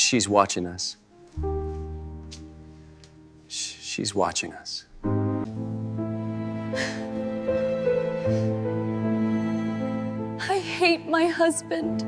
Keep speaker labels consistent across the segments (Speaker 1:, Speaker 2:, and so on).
Speaker 1: She's watching us. She's watching us.
Speaker 2: I hate my husband.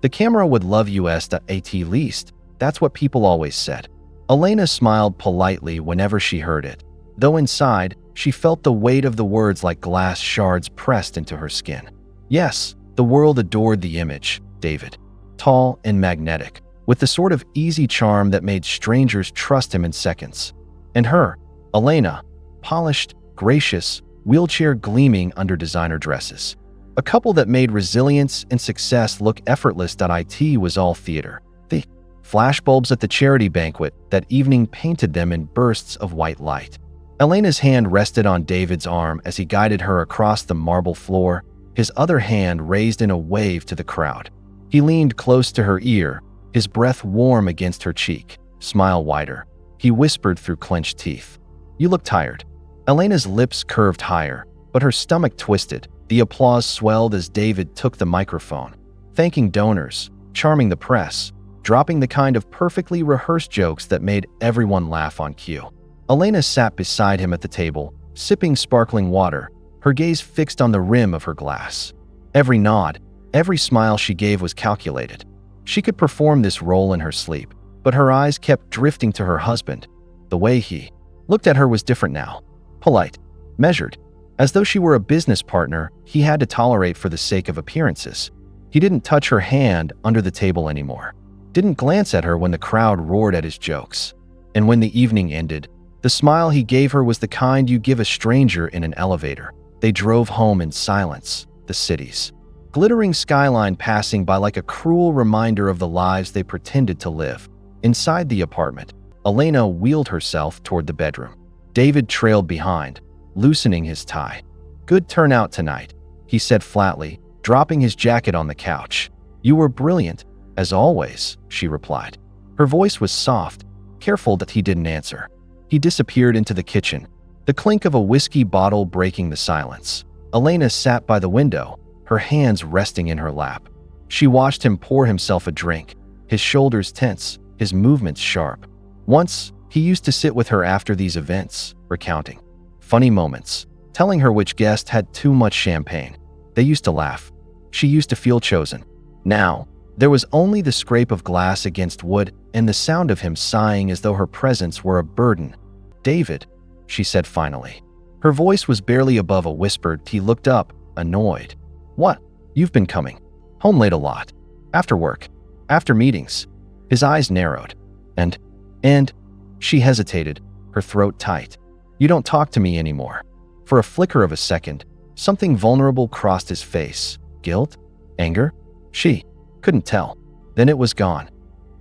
Speaker 3: The camera would love us at least. That's what people always said. Elena smiled politely whenever she heard it, though inside, she felt the weight of the words like glass shards pressed into her skin. Yes, the world adored the image, David. Tall and magnetic, with the sort of easy charm that made strangers trust him in seconds. And her, Elena, polished, gracious, wheelchair gleaming under designer dresses. A couple that made resilience and success look effortless. It was all theater. The flashbulbs at the charity banquet that evening painted them in bursts of white light. Elena's hand rested on David's arm as he guided her across the marble floor, his other hand raised in a wave to the crowd. He leaned close to her ear, his breath warm against her cheek, smile wider. He whispered through clenched teeth, "You look tired." Elena's lips curved higher, but her stomach twisted. The applause swelled as David took the microphone, thanking donors, charming the press, dropping the kind of perfectly rehearsed jokes that made everyone laugh on cue. Elena sat beside him at the table, sipping sparkling water, her gaze fixed on the rim of her glass. Every nod, every smile she gave was calculated. She could perform this role in her sleep, but her eyes kept drifting to her husband. The way he looked at her was different now. Polite, measured, as though she were a business partner he had to tolerate for the sake of appearances. He didn't touch her hand under the table anymore, didn't glance at her when the crowd roared at his jokes. And when the evening ended, the smile he gave her was the kind you give a stranger in an elevator. They drove home in silence, the city's glittering skyline passing by like a cruel reminder of the lives they pretended to live. Inside the apartment, Elena wheeled herself toward the bedroom. David trailed behind, loosening his tie. "Good turnout tonight," he said flatly, dropping his jacket on the couch. "You were brilliant, as always," she replied. Her voice was soft, careful that he didn't answer. He disappeared into the kitchen, the clink of a whiskey bottle breaking the silence. Elena sat by the window, her hands resting in her lap. She watched him pour himself a drink, his shoulders tense, his movements sharp. Once, he used to sit with her after these events, recounting funny moments, telling her which guest had too much champagne. They used to laugh. She used to feel chosen. Now, there was only the scrape of glass against wood and the sound of him sighing as though her presence were a burden. "David," she said finally. Her voice was barely above a whisper. He looked up, annoyed. "What? You've been coming home late a lot. After work. After meetings." His eyes narrowed. And, she hesitated, her throat tight. "You don't talk to me anymore." For a flicker of a second, something vulnerable crossed his face. Guilt? Anger? She couldn't tell. Then it was gone.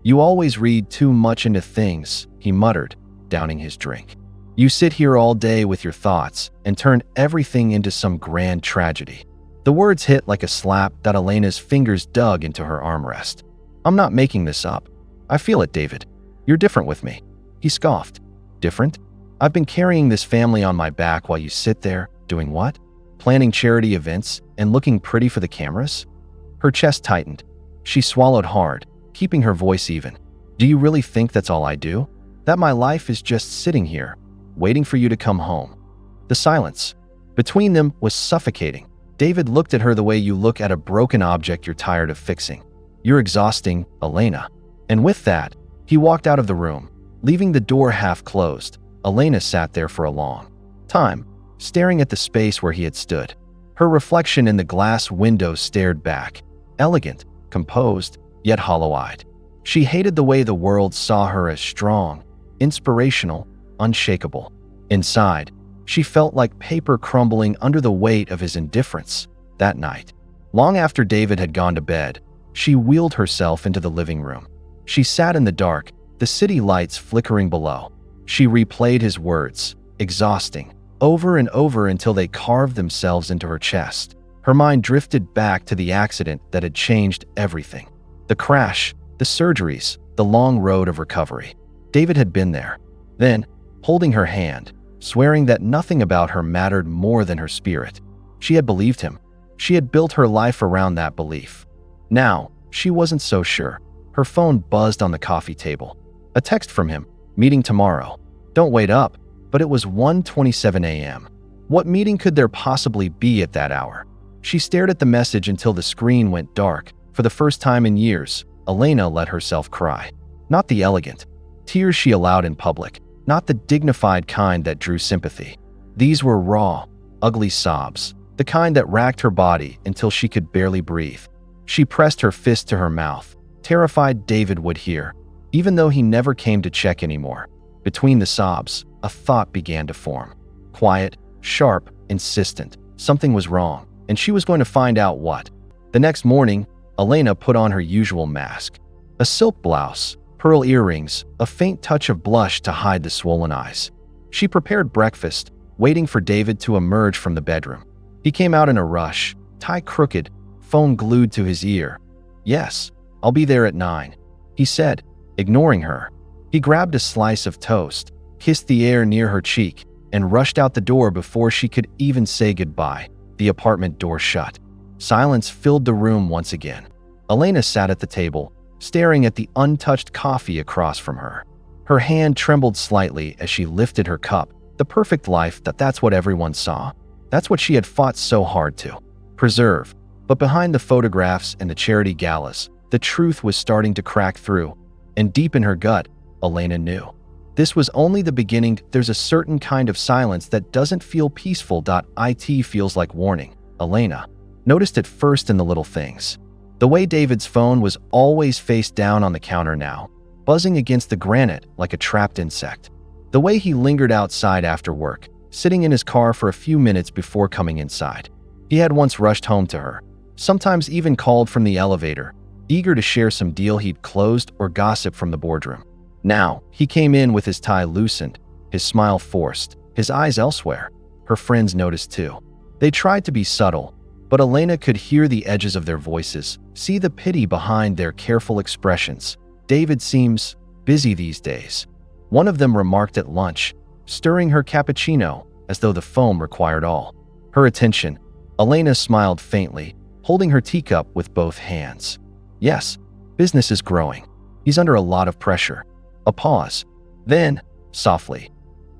Speaker 3: "You always read too much into things," he muttered, downing his drink. "You sit here all day with your thoughts and turn everything into some grand tragedy." The words hit like a slap that Elena's fingers dug into her armrest. "I'm not making this up. I feel it, David. You're different with me." He scoffed. "Different? I've been carrying this family on my back while you sit there, doing what? Planning charity events and looking pretty for the cameras?" Her chest tightened. She swallowed hard, keeping her voice even. "Do you really think that's all I do? That my life is just sitting here, waiting for you to come home?" The silence between them was suffocating. David looked at her the way you look at a broken object you're tired of fixing. "You're exhausting, Elena." And with that, he walked out of the room, leaving the door half closed. Elena sat there for a long time, staring at the space where he had stood. Her reflection in the glass window stared back, elegant, composed, yet hollow-eyed. She hated the way the world saw her as strong, inspirational, unshakable. Inside, she felt like paper crumbling under the weight of his indifference. That night, long after David had gone to bed, she wheeled herself into the living room. She sat in the dark, the city lights flickering below. She replayed his words, exhausting, over and over until they carved themselves into her chest. Her mind drifted back to the accident that had changed everything. The crash, the surgeries, the long road of recovery. David had been there. Then, holding her hand, swearing that nothing about her mattered more than her spirit. She had believed him. She had built her life around that belief. Now, she wasn't so sure. Her phone buzzed on the coffee table. A text from him, "Meeting tomorrow. Don't wait up," but it was 1:27 a.m. What meeting could there possibly be at that hour? She stared at the message until the screen went dark. For the first time in years, Elena let herself cry. Not the elegant tears she allowed in public, not the dignified kind that drew sympathy. These were raw, ugly sobs, the kind that racked her body until she could barely breathe. She pressed her fist to her mouth, terrified David would hear, even though he never came to check anymore. Between the sobs, a thought began to form. Quiet, sharp, insistent. Something was wrong, and she was going to find out what. The next morning, Elena put on her usual mask. A silk blouse, pearl earrings, a faint touch of blush to hide the swollen eyes. She prepared breakfast, waiting for David to emerge from the bedroom. He came out in a rush, tie crooked, phone glued to his ear. "Yes, I'll be there at 9, he said, ignoring her. He grabbed a slice of toast, kissed the air near her cheek, and rushed out the door before she could even say goodbye. The apartment door shut. Silence filled the room once again. Elena sat at the table, staring at the untouched coffee across from her. Her hand trembled slightly as she lifted her cup. The perfect life, that's what everyone saw. That's what she had fought so hard to preserve. But behind the photographs and the charity galas, the truth was starting to crack through. And deep in her gut, Elena knew. This was only the beginning. There's a certain kind of silence that doesn't feel peaceful. It feels like warning. Elena noticed it first in the little things. The way David's phone was always face down on the counter now, buzzing against the granite like a trapped insect. The way he lingered outside after work, sitting in his car for a few minutes before coming inside. He had once rushed home to her, sometimes even called from the elevator, eager to share some deal he'd closed or gossip from the boardroom. Now, he came in with his tie loosened, his smile forced, his eyes elsewhere. Her friends noticed too. They tried to be subtle, but Elena could hear the edges of their voices, see the pity behind their careful expressions. "David seems busy these days," one of them remarked at lunch, stirring her cappuccino as though the foam required all her attention. Elena smiled faintly, holding her teacup with both hands. "Yes, business is growing. He's under a lot of pressure." A pause. Then, softly,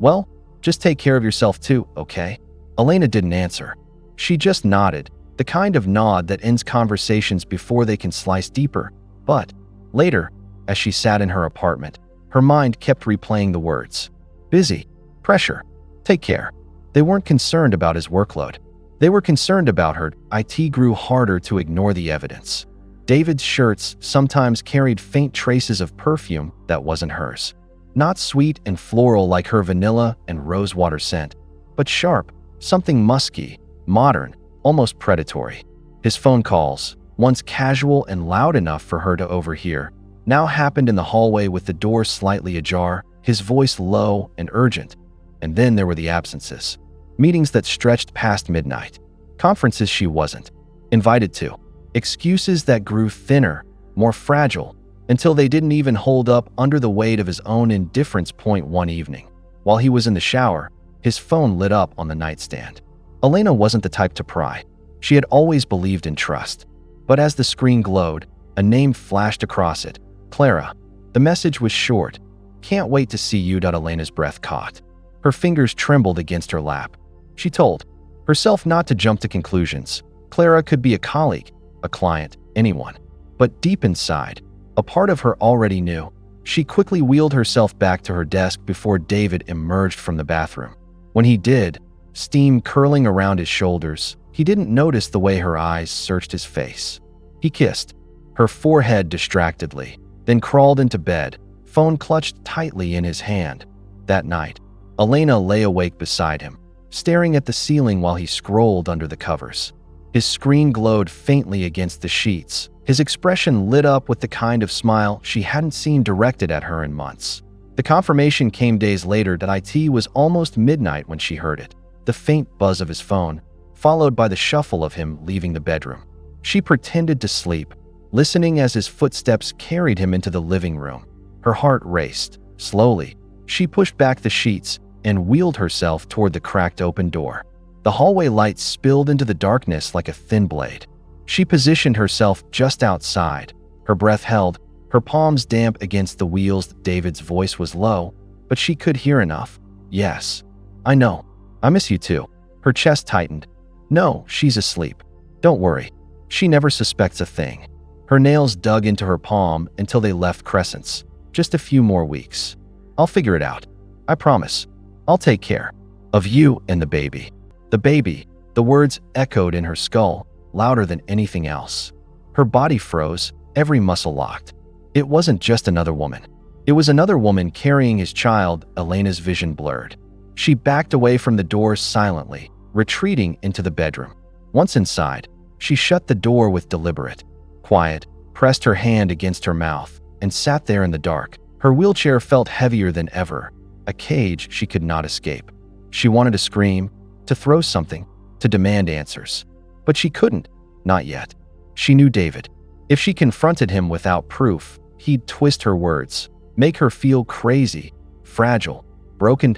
Speaker 3: "Well, just take care of yourself too, okay?" Elena didn't answer. She just nodded, the kind of nod that ends conversations before they can slice deeper. But later, as she sat in her apartment, her mind kept replaying the words. Busy, pressure, take care. They weren't concerned about his workload. They were concerned about her. It grew harder to ignore the evidence. David's shirts sometimes carried faint traces of perfume that wasn't hers. Not sweet and floral like her vanilla and rosewater scent, but sharp, something musky, modern, almost predatory. His phone calls, once casual and loud enough for her to overhear, now happened in the hallway with the door slightly ajar, his voice low and urgent. And then there were the absences. Meetings that stretched past midnight. Conferences she wasn't invited to. Excuses that grew thinner, more fragile, until they didn't even hold up under the weight of his own indifference. One evening, while he was in the shower, his phone lit up on the nightstand. Elena wasn't the type to pry. She had always believed in trust. But as the screen glowed, a name flashed across it. Clara. The message was short. "Can't wait to see you." Elena's breath caught. Her fingers trembled against her lap. She told herself not to jump to conclusions. Clara could be a colleague, a client, anyone. But deep inside, a part of her already knew. She quickly wheeled herself back to her desk before David emerged from the bathroom. When he did, steam curling around his shoulders, he didn't notice the way her eyes searched his face. He kissed her forehead distractedly, then crawled into bed, phone clutched tightly in his hand. That night, Elena lay awake beside him, staring at the ceiling while he scrolled under the covers. His screen glowed faintly against the sheets. His expression lit up with the kind of smile she hadn't seen directed at her in months. The confirmation came days later. It was almost midnight when she heard it. The faint buzz of his phone, followed by the shuffle of him leaving the bedroom. She pretended to sleep, listening as his footsteps carried him into the living room. Her heart raced. Slowly, she pushed back the sheets and wheeled herself toward the cracked open door. The hallway light spilled into the darkness like a thin blade. She positioned herself just outside, her breath held, her palms damp against the wheels. David's voice was low, but she could hear enough. Yes, I know. I miss you too. Her chest tightened. No, she's asleep. Don't worry. She never suspects a thing. Her nails dug into her palm until they left crescents. Just a few more weeks. I'll figure it out. I promise. I'll take care of you and the baby. The baby. The words echoed in her skull, louder than anything else. Her body froze, every muscle locked. It wasn't just another woman. It was another woman carrying his child. Elena's vision blurred. She backed away from the door silently, retreating into the bedroom. Once inside, she shut the door with deliberate quiet, pressed her hand against her mouth, and sat there in the dark. Her wheelchair felt heavier than ever, a cage she could not escape. She wanted to scream, to throw something, to demand answers. But she couldn't, not yet. She knew David. If she confronted him without proof, he'd twist her words, make her feel crazy, fragile, broken.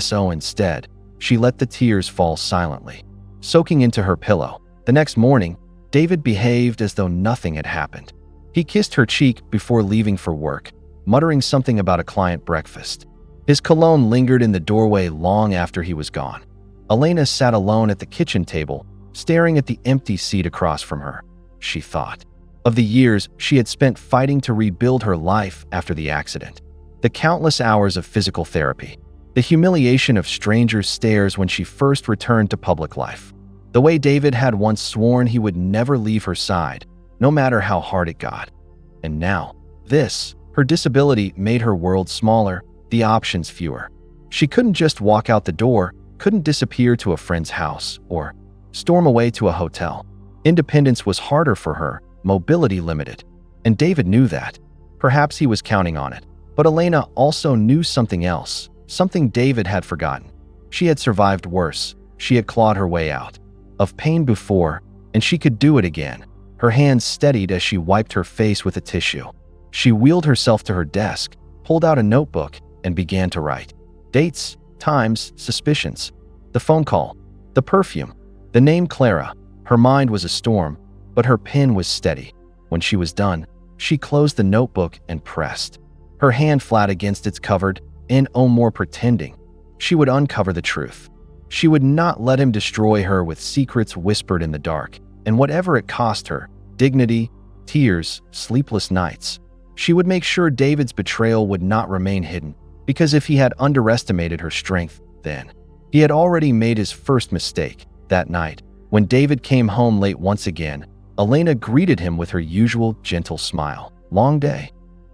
Speaker 3: So instead, she let the tears fall silently, soaking into her pillow. The next morning, David behaved as though nothing had happened. He kissed her cheek before leaving for work, muttering something about a client breakfast. His cologne lingered in the doorway long after he was gone. Elena sat alone at the kitchen table, staring at the empty seat across from her. She thought of the years she had spent fighting to rebuild her life after the accident, the countless hours of physical therapy, the humiliation of strangers' stares when she first returned to public life, the way David had once sworn he would never leave her side, no matter how hard it got. And now, this, her disability made her world smaller, the options fewer. She couldn't just walk out the door, couldn't disappear to a friend's house, or storm away to a hotel. Independence was harder for her, mobility limited. And David knew that. Perhaps he was counting on it. But Elena also knew something else, something David had forgotten. She had survived worse. She had clawed her way out of pain before, and she could do it again. Her hands steadied as she wiped her face with a tissue. She wheeled herself to her desk, pulled out a notebook, and began to write. Dates, times, suspicions. The phone call, the perfume, the name Clara. Her mind was a storm, but her pen was steady. When she was done, she closed the notebook and pressed her hand flat against its covered, and no more pretending. She would uncover the truth. She would not let him destroy her with secrets whispered in the dark, and whatever it cost her, dignity, tears, sleepless nights. She would make sure David's betrayal would not remain hidden, because if he had underestimated her strength, then he had already made his first mistake. That night, when David came home late once again, Elena greeted him with her usual gentle smile. Long day?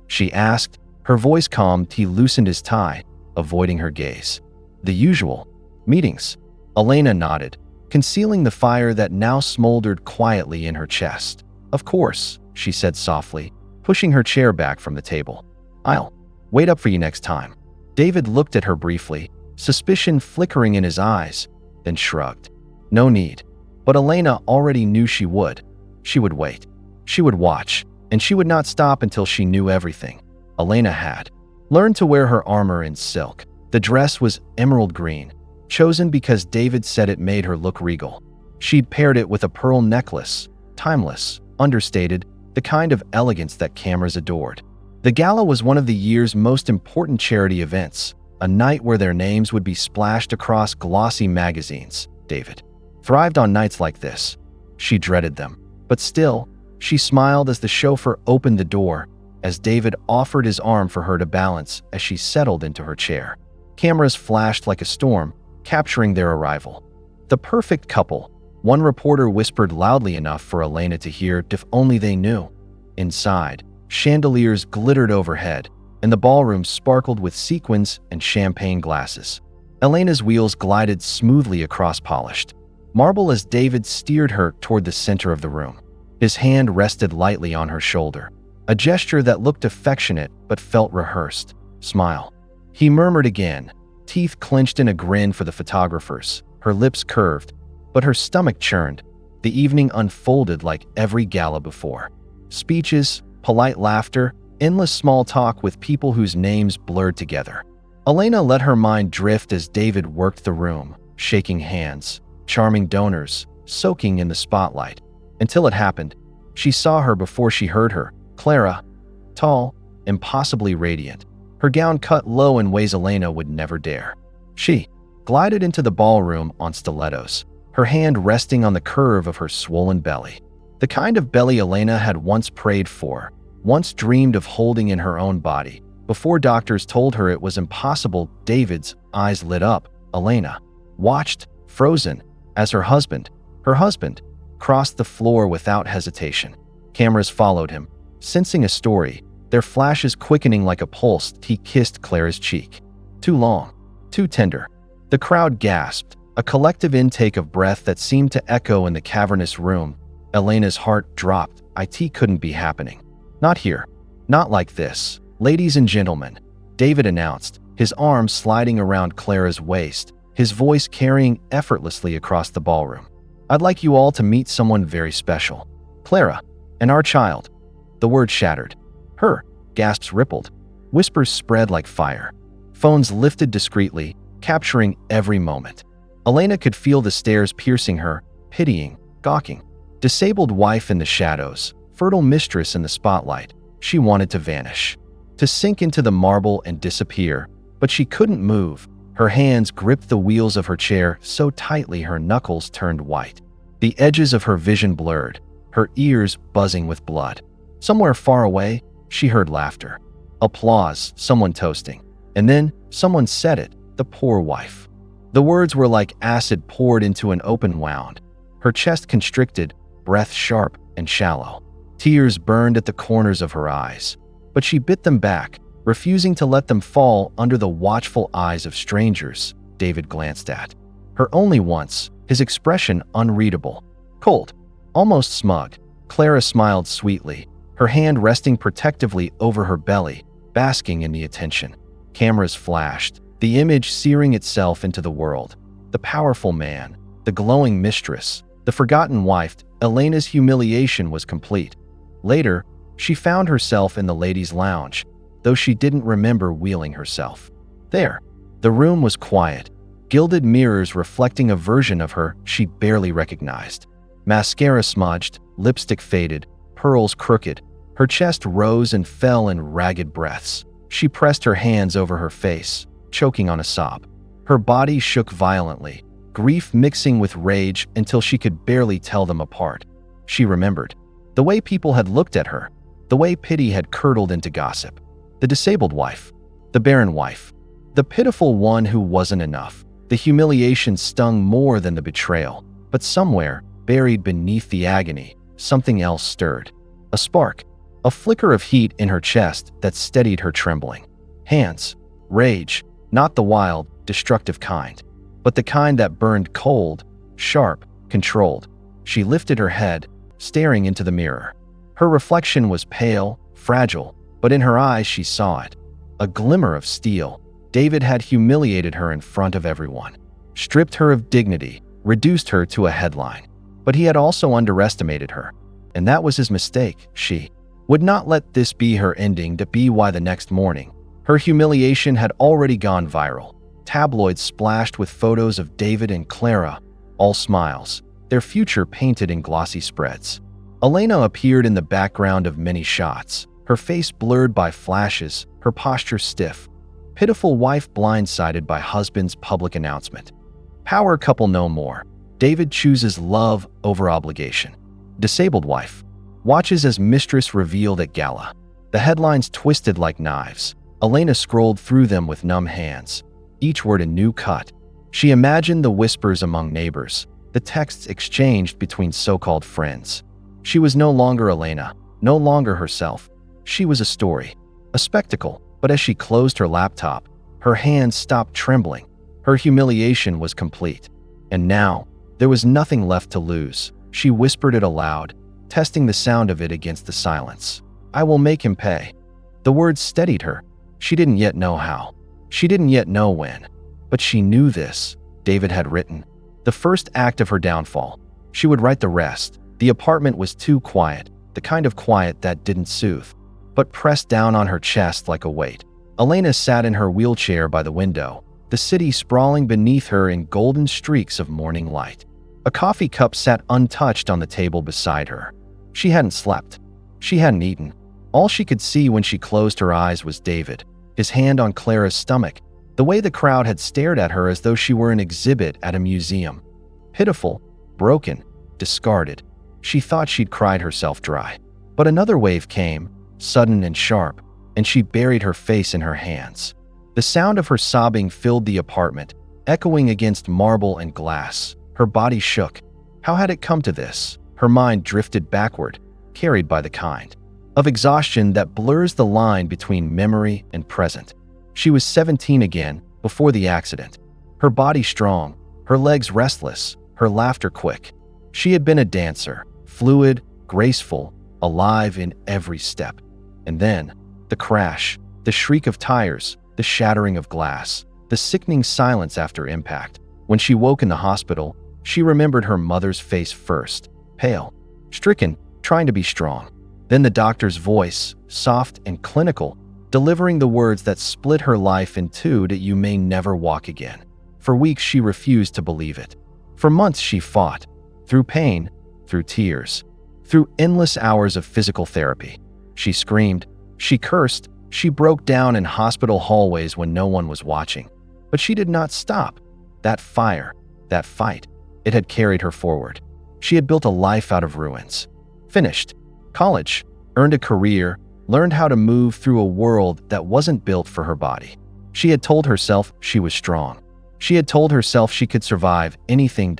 Speaker 3: She asked, her voice calmed. He loosened his tie, avoiding her gaze. The usual. Meetings. Elena nodded, concealing the fire that now smoldered quietly in her chest. Of course, she said softly, pushing her chair back from the table. I'll wait up for you next time. David looked at her briefly, suspicion flickering in his eyes, then shrugged. No need. But Elena already knew she would. She would wait. She would watch, and she would not stop until she knew everything. Elena had learned to wear her armor in silk. The dress was emerald green, chosen because David said it made her look regal. She'd paired it with a pearl necklace, timeless, understated, the kind of elegance that cameras adored. The gala was one of the year's most important charity events, a night where their names would be splashed across glossy magazines. David thrived on nights like this. She dreaded them, but still, she smiled as the chauffeur opened the door, as David offered his arm for her to balance as she settled into her chair. Cameras flashed like a storm, capturing their arrival. The perfect couple, one reporter whispered loudly enough for Elena to hear. If only they knew. Inside, chandeliers glittered overhead, and the ballroom sparkled with sequins and champagne glasses. Elena's wheels glided smoothly across polished marble as David steered her toward the center of the room. His hand rested lightly on her shoulder, a gesture that looked affectionate but felt rehearsed. Smile. He murmured again, teeth clenched in a grin for the photographers. Her lips curved, but her stomach churned. The evening unfolded like every gala before. Speeches, polite laughter, endless small talk with people whose names blurred together. Elena let her mind drift as David worked the room, shaking hands, charming donors, soaking in the spotlight. Until it happened. She saw her before she heard her. Clara. tall, impossibly radiant. Her gown cut low in ways Elena would never dare. She glided into the ballroom on stilettos, her hand resting on the curve of her swollen belly. The kind of belly Elena had once prayed for, once dreamed of holding in her own body. Before doctors told her it was impossible, David's eyes lit up. Elena watched, frozen, as her husband, crossed the floor without hesitation. Cameras followed him, sensing a story, their flashes quickening like a pulse. He kissed Clara's cheek. Too long, too tender. The crowd gasped, a collective intake of breath that seemed to echo in the cavernous room. Elena's heart dropped. It couldn't be happening. Not here. Not like this. Ladies and gentlemen, David announced, his arm sliding around Clara's waist, his voice carrying effortlessly across the ballroom. I'd like you all to meet someone very special. Clara, and our child. The word shattered. Her, gasps rippled. Whispers spread like fire. Phones lifted discreetly, capturing every moment. Elena could feel the stares piercing her, pitying, gawking. Disabled wife in the shadows, fertile mistress in the spotlight. She wanted to vanish, to sink into the marble and disappear, but she couldn't move. Her hands gripped the wheels of her chair so tightly her knuckles turned white. The edges of her vision blurred, her ears buzzing with blood. Somewhere far away, she heard laughter. Applause, someone toasting. And then someone said it, the poor wife. The words were like acid poured into an open wound. Her chest constricted, breath sharp and shallow. Tears burned at the corners of her eyes, but she bit them back, refusing to let them fall under the watchful eyes of strangers. David glanced at her only once, his expression unreadable. Cold, almost smug. Clara smiled sweetly, her hand resting protectively over her belly, basking in the attention. Cameras flashed, the image searing itself into the world. The powerful man, the glowing mistress, the forgotten wife. Elena's humiliation was complete. Later, she found herself in the ladies' lounge, though she didn't remember wheeling herself. There, the room was quiet, gilded mirrors reflecting a version of her she barely recognized. Mascara smudged, lipstick faded, pearls crooked. Her chest rose and fell in ragged breaths. She pressed her hands over her face, choking on a sob. Her body shook violently, grief mixing with rage until she could barely tell them apart. She remembered the way people had looked at her, the way pity had curdled into gossip. The disabled wife, the barren wife, the pitiful one who wasn't enough. The humiliation stung more than the betrayal, but somewhere, buried beneath the agony, something else stirred. A spark, a flicker of heat in her chest that steadied her trembling hands. Rage, not the wild, destructive kind, but the kind that burned cold, sharp, controlled. She lifted her head, staring into the mirror. Her reflection was pale, fragile, but in her eyes she saw it. A glimmer of steel. David had humiliated her in front of everyone, stripped her of dignity, reduced her to a headline. But he had also underestimated her, and that was his mistake. She would not let this be her ending. To be why the next morning, her humiliation had already gone viral. Tabloids splashed with photos of David and Clara, all smiles, their future painted in glossy spreads. Elena appeared in the background of many shots, her face blurred by flashes, her posture stiff. Pitiful wife blindsided by husband's public announcement. Power couple no more. David chooses love over obligation. Disabled wife watches as mistress revealed at gala. The headlines twisted like knives. Elena scrolled through them with numb hands, each word a new cut. She imagined the whispers among neighbors, the texts exchanged between so-called friends. She was no longer Elena, no longer herself. She was a story, a spectacle. But as she closed her laptop, her hands stopped trembling. Her humiliation was complete. And now, there was nothing left to lose. She whispered it aloud, testing the sound of it against the silence. I will make him pay. The words steadied her. She didn't yet know how. She didn't yet know when. But she knew this. David had written the first act of her downfall. She would write the rest. The apartment was too quiet, the kind of quiet that didn't soothe, but pressed down on her chest like a weight. Elena sat in her wheelchair by the window, the city sprawling beneath her in golden streaks of morning light. A coffee cup sat untouched on the table beside her. She hadn't slept. She hadn't eaten. All she could see when she closed her eyes was David, his hand on Clara's stomach, the way the crowd had stared at her as though she were an exhibit at a museum. Pitiful, broken, discarded. She thought she'd cried herself dry. But another wave came, sudden and sharp, and she buried her face in her hands. The sound of her sobbing filled the apartment, echoing against marble and glass. Her body shook. How had it come to this? Her mind drifted backward, carried by the kind of exhaustion that blurs the line between memory and present. She was 17 again, before the accident. Her body strong, her legs restless, her laughter quick. She had been a dancer, fluid, graceful, alive in every step. And then, the crash, the shriek of tires, the shattering of glass, the sickening silence after impact. When she woke in the hospital, she remembered her mother's face first, pale, stricken, trying to be strong. Then the doctor's voice, soft and clinical, delivering the words that split her life in two: that you may never walk again. For weeks she refused to believe it. For months she fought, through pain, through tears, through endless hours of physical therapy. She screamed, she cursed, she broke down in hospital hallways when no one was watching. But she did not stop. That fire, that fight, it had carried her forward. She had built a life out of ruins. Finished college, earned a career, learned how to move through a world that wasn't built for her body. She had told herself she was strong. She had told herself she could survive anything.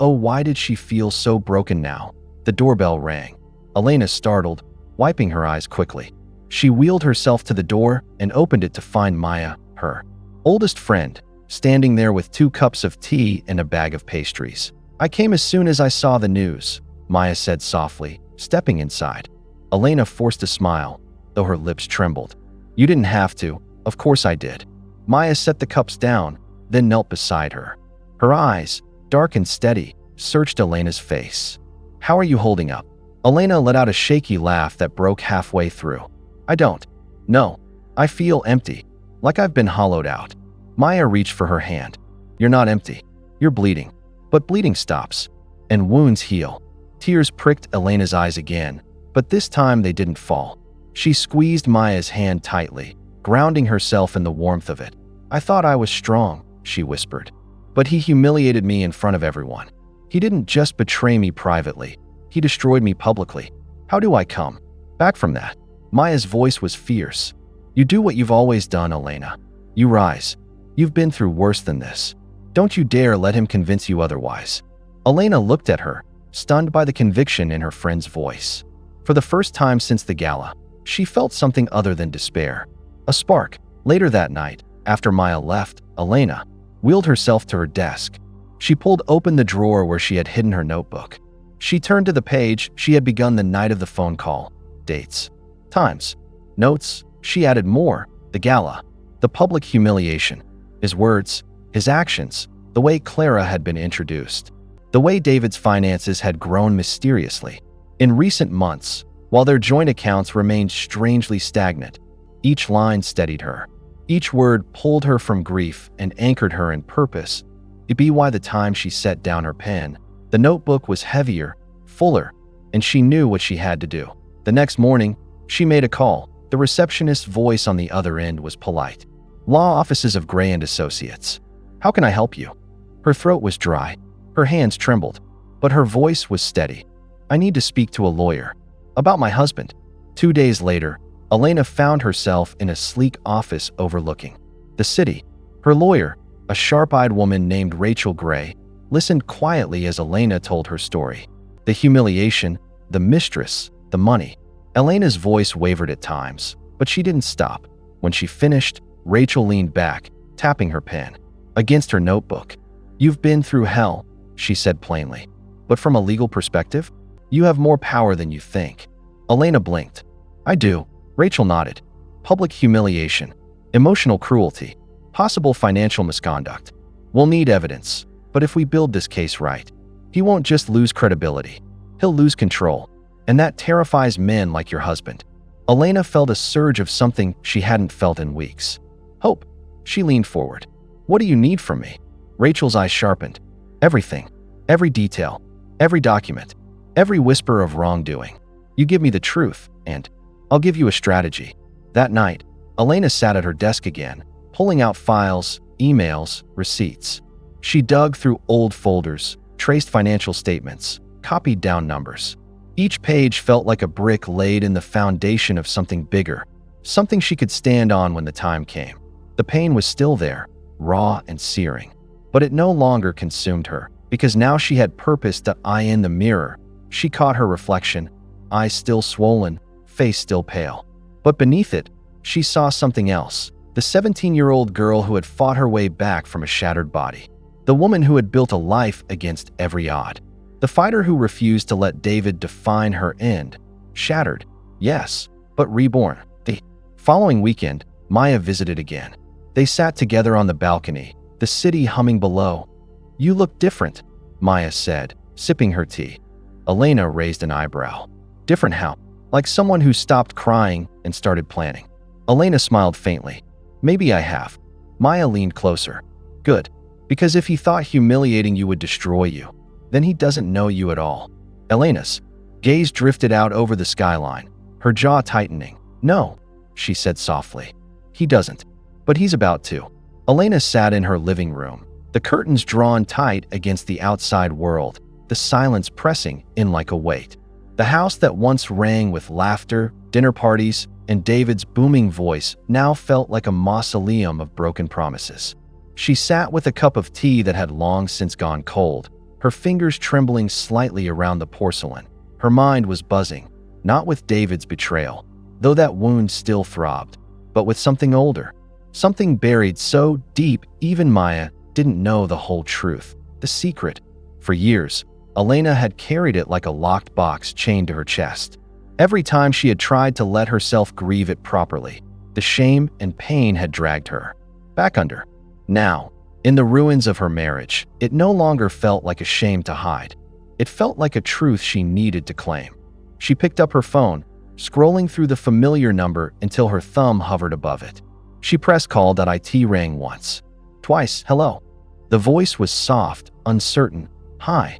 Speaker 3: Oh, why did she feel so broken now? The doorbell rang. Elena startled, wiping her eyes quickly. She wheeled herself to the door and opened it to find Maya, her oldest friend, standing there with 2 cups of tea and a bag of pastries. I came as soon as I saw the news, Maya said softly, stepping inside. Elena forced a smile, though her lips trembled. You didn't have to. Of course I did. Maya set the cups down, then knelt beside her. Her eyes, dark and steady, searched Elena's face. How are you holding up? Elena let out a shaky laugh that broke halfway through. I don't. No. I feel empty, like I've been hollowed out. Maya reached for her hand. You're not empty. You're bleeding. But bleeding stops, and wounds heal. Tears pricked Elena's eyes again, but this time they didn't fall. She squeezed Maya's hand tightly, grounding herself in the warmth of it. I thought I was strong, she whispered. But he humiliated me in front of everyone. He didn't just betray me privately. He destroyed me publicly. How do I come back from that? Maya's voice was fierce. You do what you've always done, Elena. You rise. You've been through worse than this. Don't you dare let him convince you otherwise. Elena looked at her, stunned by the conviction in her friend's voice. For the first time since the gala, she felt something other than despair. A spark. Later that night, after Maya left, Elena wheeled herself to her desk. She pulled open the drawer where she had hidden her notebook. She turned to the page she had begun the night of the phone call. Dates, times, notes. She added more. The gala, the public humiliation, his words, his actions, the way Clara had been introduced, the way David's finances had grown mysteriously. In recent months, while their joint accounts remained strangely stagnant, each line steadied her. Each word pulled her from grief and anchored her in purpose. It'd be why the time she set down her pen, the notebook was heavier, fuller, and she knew what she had to do. The next morning, she made a call. The receptionist's voice on the other end was polite. Law offices of Gray and Associates. How can I help you? Her throat was dry. Her hands trembled, but her voice was steady. I need to speak to a lawyer. About my husband. 2 days later, Elena found herself in a sleek office overlooking the city. Her lawyer, a sharp-eyed woman named Rachel Gray, listened quietly as Elena told her story. The humiliation, the mistress, the money. Elena's voice wavered at times, but she didn't stop. When she finished, Rachel leaned back, tapping her pen against her notebook. You've been through hell, she said plainly. But from a legal perspective, you have more power than you think. Elena blinked. I do. Rachel nodded. Public humiliation, emotional cruelty, possible financial misconduct. We'll need evidence, but if we build this case right, he won't just lose credibility. He'll lose control, and that terrifies men like your husband. Elena felt a surge of something she hadn't felt in weeks. Hope. She leaned forward. What do you need from me? Rachel's eyes sharpened. Everything. Every detail. Every document. Every whisper of wrongdoing. You give me the truth, and I'll give you a strategy. That night, Elena sat at her desk again, pulling out files, emails, receipts. She dug through old folders, traced financial statements, copied down numbers. Each page felt like a brick laid in the foundation of something bigger, something she could stand on when the time came. The pain was still there, raw and searing, but it no longer consumed her, because now she had purpose to eye in the mirror. She caught her reflection, eyes still swollen, face still pale. But beneath it, she saw something else, the 17-year-old girl who had fought her way back from a shattered body, the woman who had built a life against every odd, the fighter who refused to let David define her end. Shattered, yes, but reborn. The following weekend, Maya visited again. They sat together on the balcony, the city humming below. "You look different," Maya said, sipping her tea. Elena raised an eyebrow. "Different how?" "Like someone who stopped crying and started planning." Elena smiled faintly. "Maybe I have." Maya leaned closer. "Good. Because if he thought humiliating you would destroy you, then he doesn't know you at all." Elena's gaze drifted out over the skyline, her jaw tightening. "No," she said softly. "He doesn't. But he's about to." Elena sat in her living room, the curtains drawn tight against the outside world, the silence pressing in like a weight. The house that once rang with laughter, dinner parties, and David's booming voice now felt like a mausoleum of broken promises. She sat with a cup of tea that had long since gone cold, her fingers trembling slightly around the porcelain. Her mind was buzzing, not with David's betrayal, though that wound still throbbed, but with something older, something buried so deep even Maya didn't know the whole truth, the secret. For years, Elena had carried it like a locked box chained to her chest. Every time she had tried to let herself grieve it properly, the shame and pain had dragged her back under. Now, in the ruins of her marriage, it no longer felt like a shame to hide. It felt like a truth she needed to claim. She picked up her phone, scrolling through the familiar number until her thumb hovered above it. She pressed call. It rang once, twice. "Hello." The voice was soft, uncertain. "Hi,"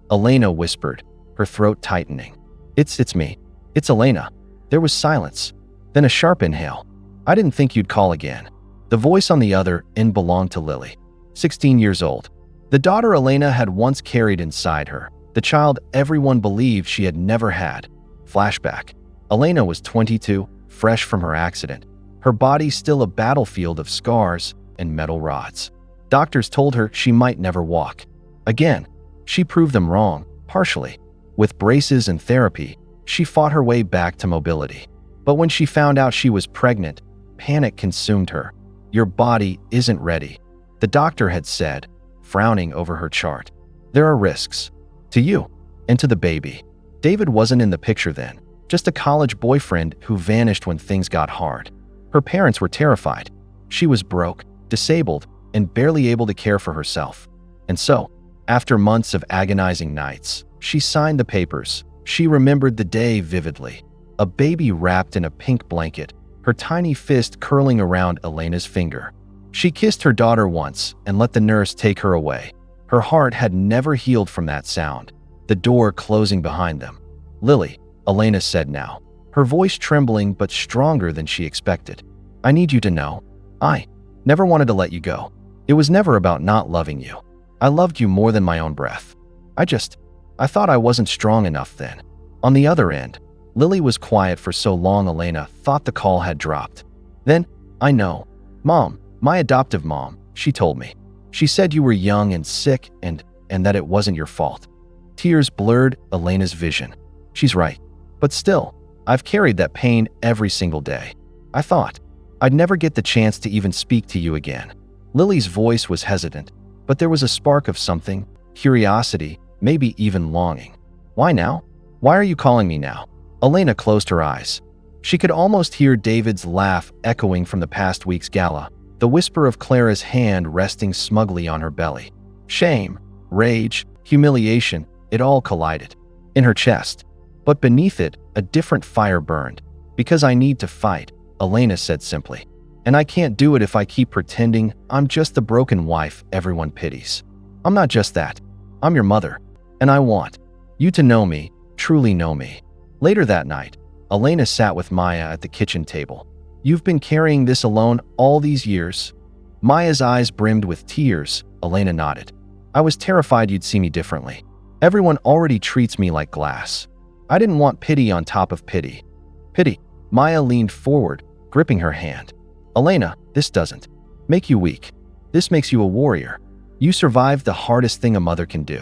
Speaker 3: Elena whispered, her throat tightening. It's me. It's Elena." There was silence, then a sharp inhale. "I didn't think you'd call again." The voice on the other end belonged to Lily, 16 years old. The daughter Elena had once carried inside her, the child everyone believed she had never had. Flashback. Elena was 22, fresh from her accident, her body still a battlefield of scars and metal rods. Doctors told her she might never walk again. She proved them wrong, partially. With braces and therapy, she fought her way back to mobility. But when she found out she was pregnant, panic consumed her. "Your body isn't ready," the doctor had said, frowning over her chart. "There are risks. To you, and to the baby." David wasn't in the picture then, just a college boyfriend who vanished when things got hard. Her parents were terrified. She was broke, disabled, and barely able to care for herself. And so, after months of agonizing nights, she signed the papers. She remembered the day vividly. A baby wrapped in a pink blanket, her tiny fist curling around Elena's finger. She kissed her daughter once and let the nurse take her away. Her heart had never healed from that sound, the door closing behind them. "Lily," Elena said now, her voice trembling but stronger than she expected. "I need you to know, I never wanted to let you go. It was never about not loving you. I loved you more than my own breath. I thought I wasn't strong enough then." On the other end, Lily was quiet for so long Elena thought the call had dropped. Then, "I know. Mom, my adoptive mom, she told me. She said you were young and sick and that it wasn't your fault." Tears blurred Elena's vision. "She's right. But still, I've carried that pain every single day. I thought I'd never get the chance to even speak to you again." Lily's voice was hesitant, but there was a spark of something, curiosity, maybe even longing. "Why now? Why are you calling me now?" Elena closed her eyes. She could almost hear David's laugh echoing from the past week's gala, the whisper of Clara's hand resting smugly on her belly. Shame, rage, humiliation, it all collided in her chest. But beneath it, a different fire burned. "Because I need to fight," Elena said simply. "And I can't do it if I keep pretending I'm just the broken wife everyone pities. I'm not just that. I'm your mother. And I want you to know me, truly know me." Later that night, Elena sat with Maya at the kitchen table. "You've been carrying this alone all these years?" Maya's eyes brimmed with tears. Elena nodded. "I was terrified you'd see me differently. Everyone already treats me like glass. I didn't want pity on top of pity." "Pity?" Maya leaned forward, gripping her hand. "Elena, this doesn't make you weak. This makes you a warrior. You survived the hardest thing a mother can do.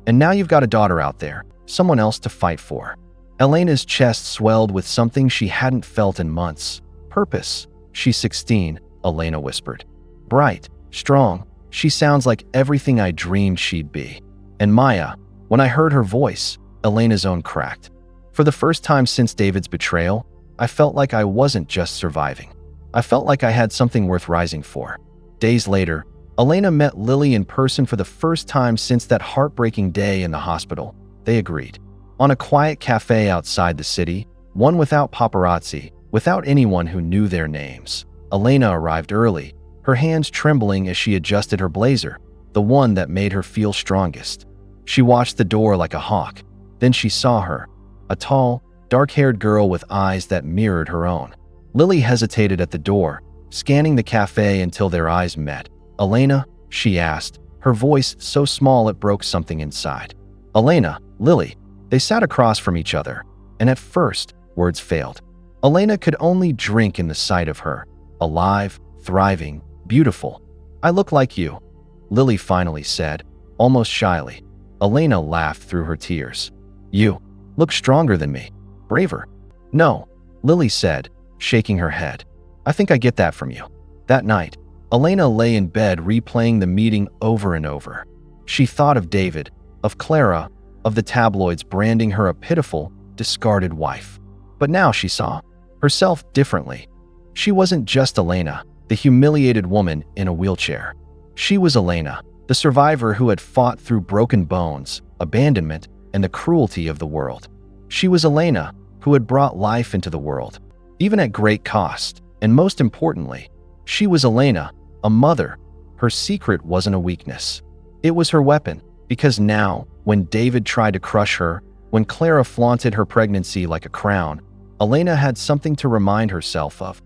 Speaker 3: And now you've got a daughter out there, someone else to fight for." Elena's chest swelled with something she hadn't felt in months. "Purpose." "She's 16, Elena whispered. "Bright, strong. She sounds like everything I dreamed she'd be." And Maya, when I heard her voice, Elena's own cracked. For the first time since David's betrayal, I felt like I wasn't just surviving. I felt like I had something worth rising for. Days later, Elena met Lily in person for the first time since that heartbreaking day in the hospital. They agreed. On a quiet cafe outside the city, one without paparazzi, without anyone who knew their names. Elena arrived early, her hands trembling as she adjusted her blazer, the one that made her feel strongest. She watched the door like a hawk. Then she saw her, a tall, dark-haired girl with eyes that mirrored her own. Lily hesitated at the door, scanning the cafe until their eyes met. "Elena?" she asked, her voice so small it broke something inside. "Elena, Lily." They sat across from each other, and at first, words failed. Elena could only drink in the sight of her, alive, thriving, beautiful. "I look like you," Lily finally said, almost shyly. Elena laughed through her tears. "You look stronger than me, braver." "No," Lily said, shaking her head. "I think I get that from you." That night, Elena lay in bed replaying the meeting over and over. She thought of David, of Clara, of the tabloids branding her a pitiful, discarded wife. But now she saw herself differently. She wasn't just Elena, the humiliated woman in a wheelchair. She was Elena, the survivor who had fought through broken bones, abandonment, and the cruelty of the world. She was Elena, who had brought life into the world, even at great cost. And most importantly, she was Elena, a mother. Her secret wasn't a weakness. It was her weapon, because now, when David tried to crush her, when Clara flaunted her pregnancy like a crown, Elena had something to remind herself of.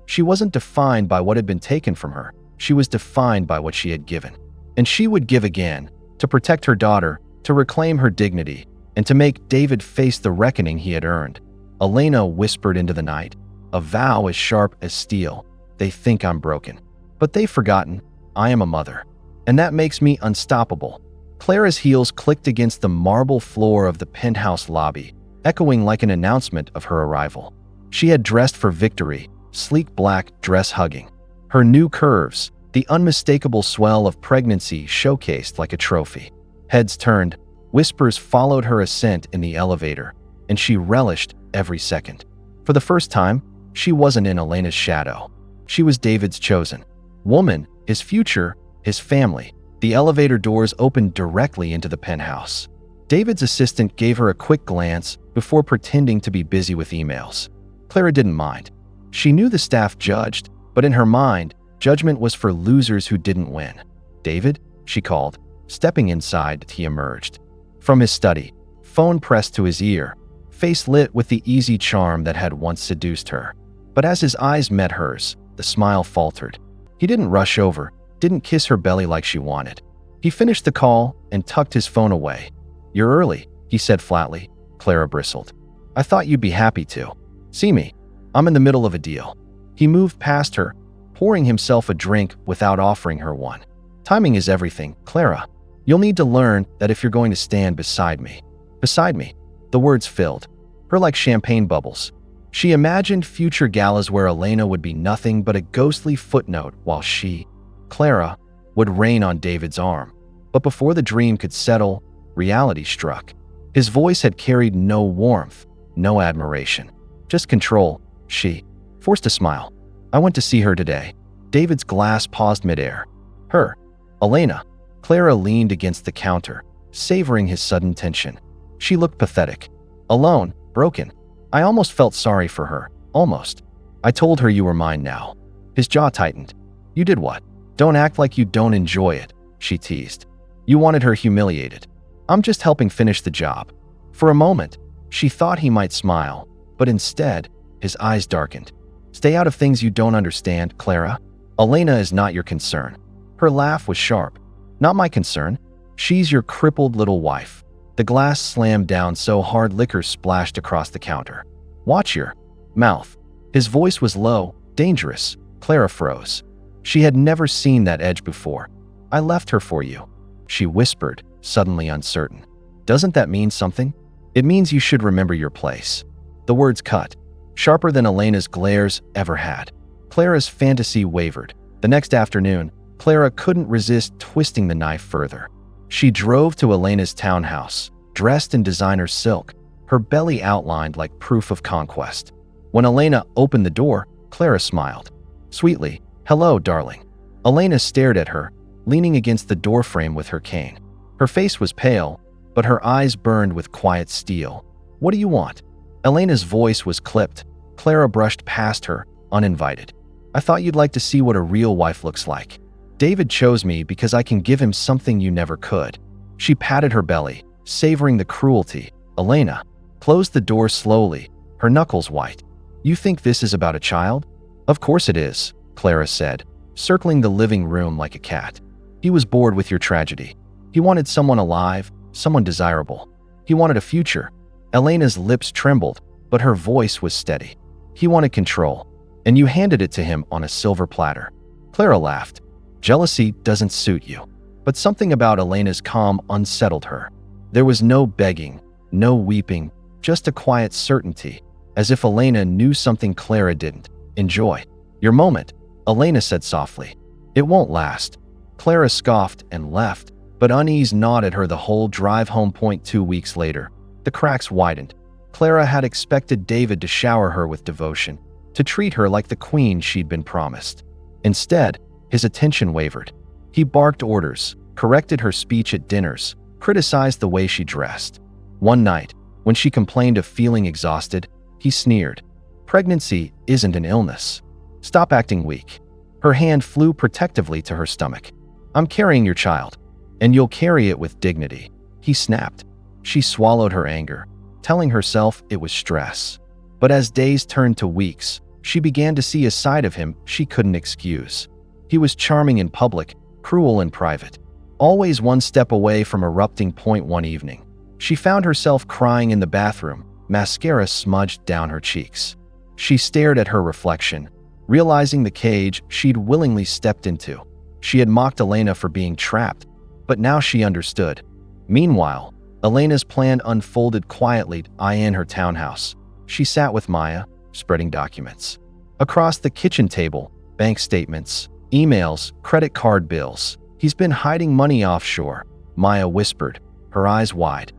Speaker 3: She wasn't defined by what had been taken from her. She was defined by what she had given. And she would give again, to protect her daughter, to reclaim her dignity, and to make David face the reckoning he had earned. Elena whispered into the night, a vow as sharp as steel. "They think I'm broken, but they've forgotten I am a mother. And that makes me unstoppable." Clara's heels clicked against the marble floor of the penthouse lobby, echoing like an announcement of her arrival. She had dressed for victory, sleek black dress hugging. Her new curves, the unmistakable swell of pregnancy showcased like a trophy. Heads turned, whispers followed her ascent in the elevator, and she relished every second. For the first time, she wasn't in Elena's shadow. She was David's chosen woman, his future, his family. The elevator doors opened directly into the penthouse. David's assistant gave her a quick glance before pretending to be busy with emails. Clara didn't mind. She knew the staff judged, but in her mind, judgment was for losers who didn't win. "David?" she called. Stepping inside, he emerged. From his study, phone pressed to his ear, face lit with the easy charm that had once seduced her. But as his eyes met hers, the smile faltered. He didn't rush over, didn't kiss her belly like she wanted. He finished the call and tucked his phone away. "You're early," he said flatly. Clara bristled. "I thought you'd be happy to see me. I'm in the middle of a deal." He moved past her, pouring himself a drink without offering her one. "Timing is everything, Clara. You'll need to learn that if you're going to stand beside me." Beside me. The words filled her like champagne bubbles. She imagined future galas where Elena would be nothing but a ghostly footnote while she, Clara, would reign on David's arm. But before the dream could settle, reality struck. His voice had carried no warmth, no admiration, just control. She forced a smile. "I went to see her today." David's glass paused midair. "Her? Elena?" Clara leaned against the counter, savoring his sudden tension. She looked pathetic. Alone, broken. I almost felt sorry for her. Almost. "I told her you were mine now." His jaw tightened. "You did what?" "Don't act like you don't enjoy it," she teased. "You wanted her humiliated. I'm just helping finish the job." For a moment, she thought he might smile, but instead, his eyes darkened. "Stay out of things you don't understand, Clara. Elena is not your concern." Her laugh was sharp. "Not my concern. She's your crippled little wife." The glass slammed down so hard liquor splashed across the counter. "Watch your mouth." His voice was low, dangerous. Clara froze. She had never seen that edge before. "I left her for you," she whispered, suddenly uncertain. "Doesn't that mean something?" "It means you should remember your place." The words cut, sharper than Elena's glares ever had. Clara's fantasy wavered. The next afternoon, Clara couldn't resist twisting the knife further. She drove to Elena's townhouse, dressed in designer silk, her belly outlined like proof of conquest. When Elena opened the door, Clara smiled. Sweetly, "Hello, darling." Elena stared at her, leaning against the doorframe with her cane. Her face was pale, but her eyes burned with quiet steel. "What do you want?" Elena's voice was clipped. Clara brushed past her, uninvited. "I thought you'd like to see what a real wife looks like. David chose me because I can give him something you never could." She patted her belly, savoring the cruelty. Elena closed the door slowly, her knuckles white. "You think this is about a child?" "Of course it is," Clara said, circling the living room like a cat. "He was bored with your tragedy. He wanted someone alive, someone desirable. He wanted a future." Elena's lips trembled, but her voice was steady. "He wanted control, and you handed it to him on a silver platter." Clara laughed. "Jealousy doesn't suit you." But something about Elena's calm unsettled her. There was no begging, no weeping, just a quiet certainty, as if Elena knew something Clara didn't. "Enjoy your moment," Elena said softly. "It won't last." Clara scoffed and left, but unease gnawed at her the whole drive home. 2 weeks later, the cracks widened. Clara had expected David to shower her with devotion, to treat her like the queen she'd been promised. Instead, his attention wavered. He barked orders, corrected her speech at dinners, criticized the way she dressed. One night, when she complained of feeling exhausted, he sneered. "Pregnancy isn't an illness. Stop acting weak." Her hand flew protectively to her stomach. "I'm carrying your child, and you'll carry it with dignity." He snapped. She swallowed her anger, telling herself it was stress. But as days turned to weeks, she began to see a side of him she couldn't excuse. He was charming in public, cruel in private, always one step away from erupting. One evening, she found herself crying in the bathroom, mascara smudged down her cheeks. She stared at her reflection, realizing the cage she'd willingly stepped into. She had mocked Elena for being trapped, but now she understood. Meanwhile, Elena's plan unfolded quietly in her townhouse. She sat with Maya, spreading documents. Across the kitchen table, bank statements, emails, credit card bills. "He's been hiding money offshore," Maya whispered, her eyes wide.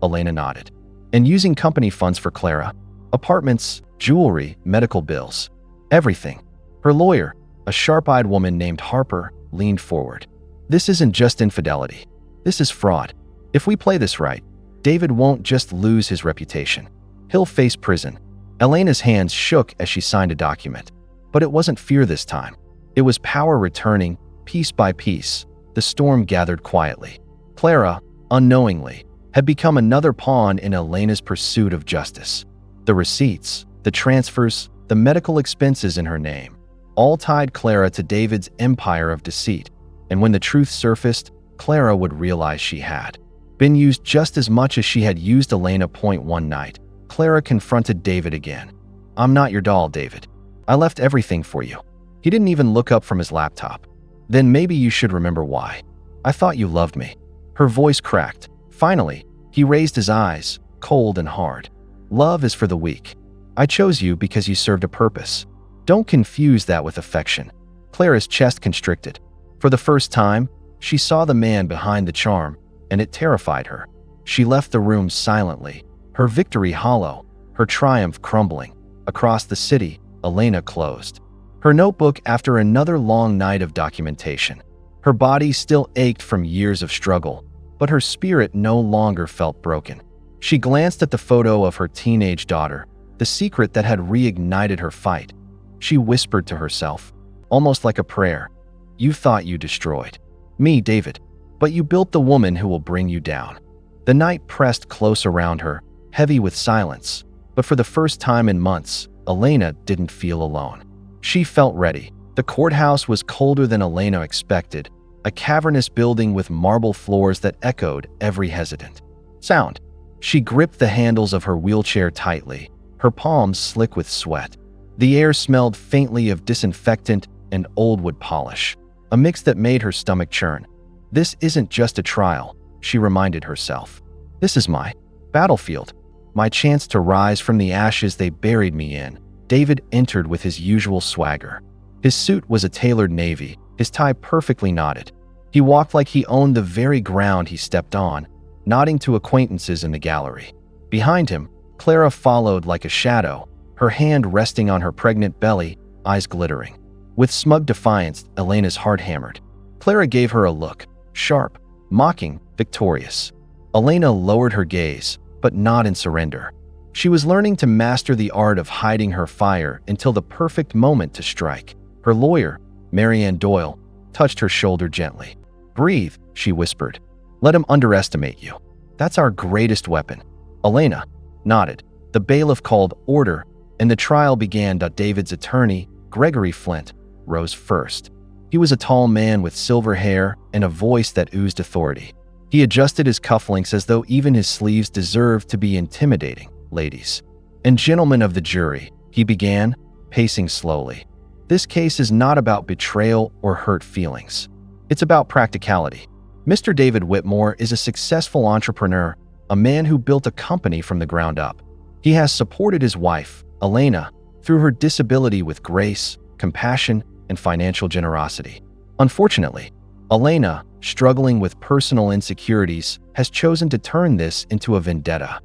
Speaker 3: Elena nodded. "And using company funds for Clara. Apartments, jewelry, medical bills. Everything." Her lawyer, a sharp-eyed woman named Harper, leaned forward. "This isn't just infidelity. This is fraud. If we play this right, David won't just lose his reputation. He'll face prison." Elena's hands shook as she signed a document. But it wasn't fear this time. It was power returning, piece by piece. The storm gathered quietly. Clara, unknowingly, had become another pawn in Elena's pursuit of justice. The receipts, the transfers, the medical expenses in her name, all tied Clara to David's empire of deceit. And when the truth surfaced, Clara would realize she had been used just as much as she had used Elena. One night, Clara confronted David again. "I'm not your doll, David. I left everything for you." He didn't even look up from his laptop. "Then maybe you should remember why. I thought you loved me." Her voice cracked. Finally, he raised his eyes, cold and hard. "Love is for the weak. I chose you because you served a purpose. Don't confuse that with affection." Clara's chest constricted. For the first time, she saw the man behind the charm, and it terrified her. She left the room silently, her victory hollow, her triumph crumbling. Across the city, Elena closed her notebook after another long night of documentation. Her body still ached from years of struggle, but her spirit no longer felt broken. She glanced at the photo of her teenage daughter, the secret that had reignited her fight. She whispered to herself, almost like a prayer, "You thought you destroyed me, David, but you built the woman who will bring you down." The night pressed close around her, heavy with silence. But for the first time in months, Elena didn't feel alone. She felt ready. The courthouse was colder than Elena expected, a cavernous building with marble floors that echoed every hesitant sound. She gripped the handles of her wheelchair tightly, her palms slick with sweat. The air smelled faintly of disinfectant and old wood polish, a mix that made her stomach churn. This isn't just a trial, she reminded herself. This is my battlefield, my chance to rise from the ashes they buried me in. David entered with his usual swagger. His suit was a tailored navy, his tie perfectly knotted. He walked like he owned the very ground he stepped on, nodding to acquaintances in the gallery. Behind him, Clara followed like a shadow, her hand resting on her pregnant belly, eyes glittering. With smug defiance, Elena's heart hammered. Clara gave her a look, sharp, mocking, victorious. Elena lowered her gaze, but not in surrender. She was learning to master the art of hiding her fire until the perfect moment to strike. Her lawyer, Marianne Doyle, touched her shoulder gently. "Breathe," she whispered. "Let him underestimate you. That's our greatest weapon." Elena nodded. The bailiff called order, and the trial began. David's attorney, Gregory Flint, rose first. He was a tall man with silver hair and a voice that oozed authority. He adjusted his cufflinks as though even his sleeves deserved to be intimidating. "Ladies and gentlemen of the jury," he began, pacing slowly. "This case is not about betrayal or hurt feelings. It's about practicality. Mr. David Whitmore is a successful entrepreneur, a man who built a company from the ground up. He has supported his wife, Elena, through her disability with grace, compassion, and financial generosity. Unfortunately, Elena, struggling with personal insecurities, has chosen to turn this into a vendetta."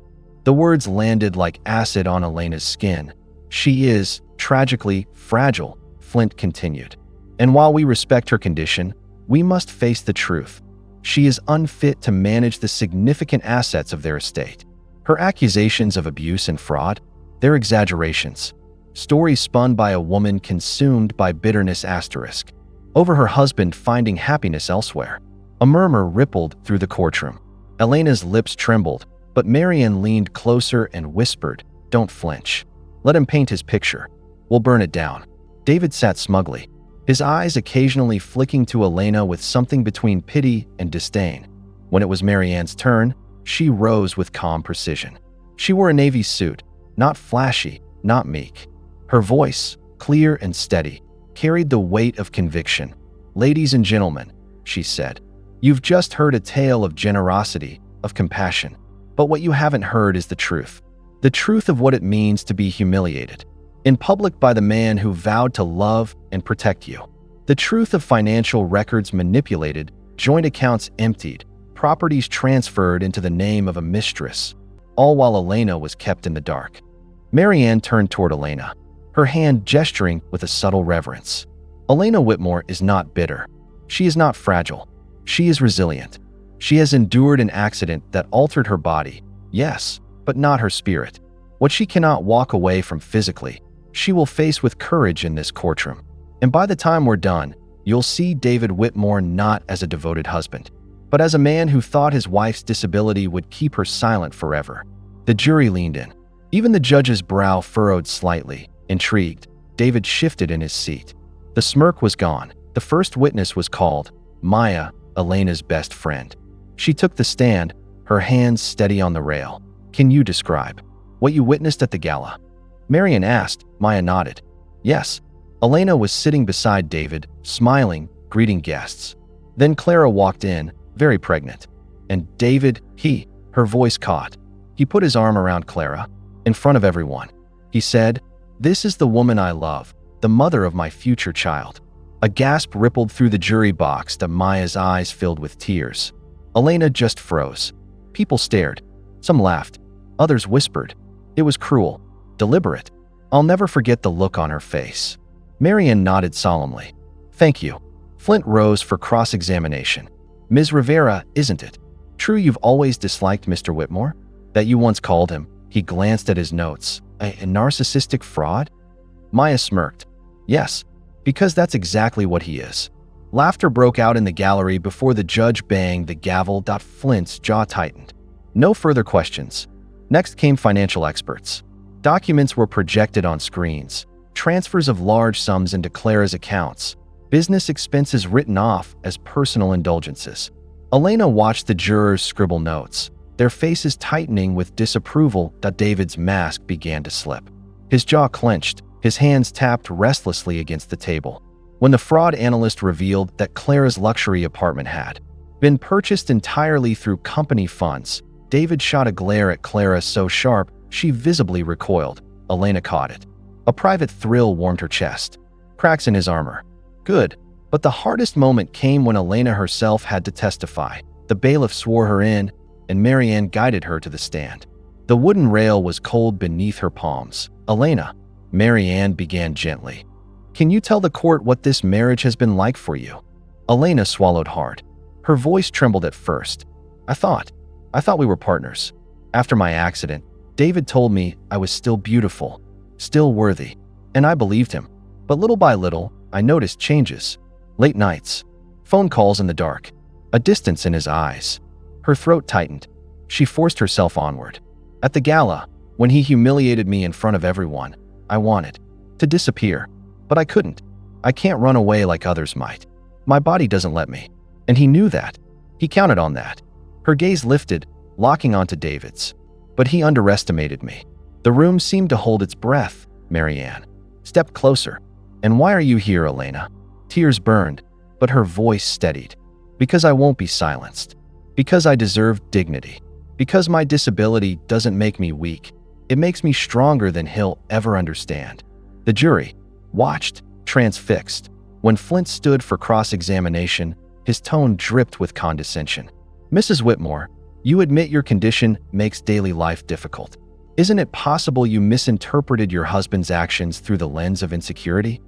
Speaker 3: The words landed like acid on Elena's skin. "She is, tragically, fragile," Flint continued. "And while we respect her condition, we must face the truth. She is unfit to manage the significant assets of their estate. Her accusations of abuse and fraud, they're exaggerations. Stories spun by a woman consumed by bitterness asterisk over her husband finding happiness elsewhere." A murmur rippled through the courtroom. Elena's lips trembled, but Marianne leaned closer and whispered, "Don't flinch. Let him paint his picture. We'll burn it down." David sat smugly, his eyes occasionally flicking to Elena with something between pity and disdain. When it was Marianne's turn, she rose with calm precision. She wore a navy suit, not flashy, not meek. Her voice, clear and steady, carried the weight of conviction. "Ladies and gentlemen," she said, "you've just heard a tale of generosity, of compassion. But what you haven't heard is the truth. The truth of what it means to be humiliated in public by the man who vowed to love and protect you. The truth of financial records manipulated, joint accounts emptied, properties transferred into the name of a mistress, all while Elena was kept in the dark." Marianne turned toward Elena, her hand gesturing with a subtle reverence. "Elena Whitmore is not bitter. She is not fragile. She is resilient. She has endured an accident that altered her body, yes, but not her spirit. What she cannot walk away from physically, she will face with courage in this courtroom. And by the time we're done, you'll see David Whitmore not as a devoted husband, but as a man who thought his wife's disability would keep her silent forever." The jury leaned in. Even the judge's brow furrowed slightly. Intrigued, David shifted in his seat. The smirk was gone. The first witness was called, Maya, Elena's best friend. She took the stand, her hands steady on the rail. "Can you describe what you witnessed at the gala?" Marianne asked. Maya nodded. "Yes." Elena was sitting beside David, smiling, greeting guests. Then Clara walked in, very pregnant. And David, her voice caught. He put his arm around Clara, in front of everyone. He said, "This is the woman I love, the mother of my future child." A gasp rippled through the jury box. Maya's eyes filled with tears. Elena just froze. People stared. Some laughed. Others whispered. It was cruel, deliberate. I'll never forget the look on her face. Marianne nodded solemnly. "Thank you." Flint rose for cross-examination. "Ms. Rivera, isn't it true you've always disliked Mr. Whitmore? That you once called him," he glanced at his notes, "a narcissistic fraud?" Maya smirked. "Yes, because that's exactly what he is." Laughter broke out in the gallery before the judge banged the gavel. Flint's jaw tightened. No further questions. Next came financial experts. Documents were projected on screens, transfers of large sums into Clara's accounts, business expenses written off as personal indulgences. Elena watched the jurors scribble notes, their faces tightening with disapproval. David's mask began to slip. His jaw clenched, his hands tapped restlessly against the table. When the fraud analyst revealed that Clara's luxury apartment had been purchased entirely through company funds, David shot a glare at Clara so sharp she visibly recoiled. Elena caught it. A private thrill warmed her chest. Cracks in his armor. Good. But the hardest moment came when Elena herself had to testify. The bailiff swore her in, and Marianne guided her to the stand. The wooden rail was cold beneath her palms. Elena, Marianne began gently. Can you tell the court what this marriage has been like for you? Elena swallowed hard. Her voice trembled at first. I thought we were partners. After my accident, David told me I was still beautiful, still worthy, and I believed him. But little by little, I noticed changes. Late nights, phone calls in the dark, a distance in his eyes. Her throat tightened. She forced herself onward. At the gala, when he humiliated me in front of everyone, I wanted to disappear. But I couldn't. I can't run away like others might. My body doesn't let me. And he knew that. He counted on that. Her gaze lifted, locking onto David's. But he underestimated me. The room seemed to hold its breath. Marianne stepped closer. And why are you here, Elena? Tears burned, but her voice steadied. Because I won't be silenced. Because I deserve dignity. Because my disability doesn't make me weak. It makes me stronger than he'll ever understand. The jury watched, transfixed. When Flint stood for cross-examination, his tone dripped with condescension. Mrs. Whitmore, you admit your condition makes daily life difficult. Isn't it possible you misinterpreted your husband's actions through the lens of insecurity?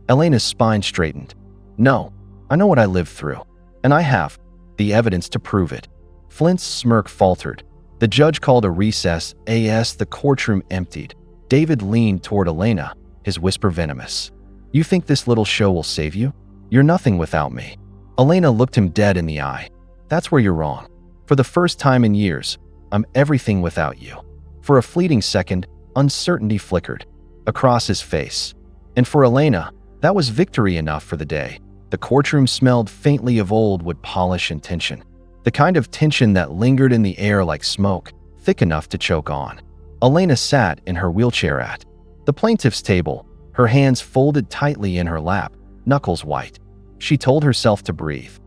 Speaker 3: Elena's spine straightened. No, I know what I lived through, and I have the evidence to prove it. Flint's smirk faltered. The judge called a recess. The courtroom emptied. David leaned toward Elena, his whisper venomous. You think this little show will save you? You're nothing without me. Elena looked him dead in the eye. That's where you're wrong. For the first time in years, I'm everything without you. For a fleeting second, uncertainty flickered across his face. And for Elena, that was victory enough for the day. The courtroom smelled faintly of old wood polish and tension. The kind of tension that lingered in the air like smoke, thick enough to choke on. Elena sat in her wheelchair at the plaintiff's table, her hands folded tightly in her lap, knuckles white. She told herself to breathe.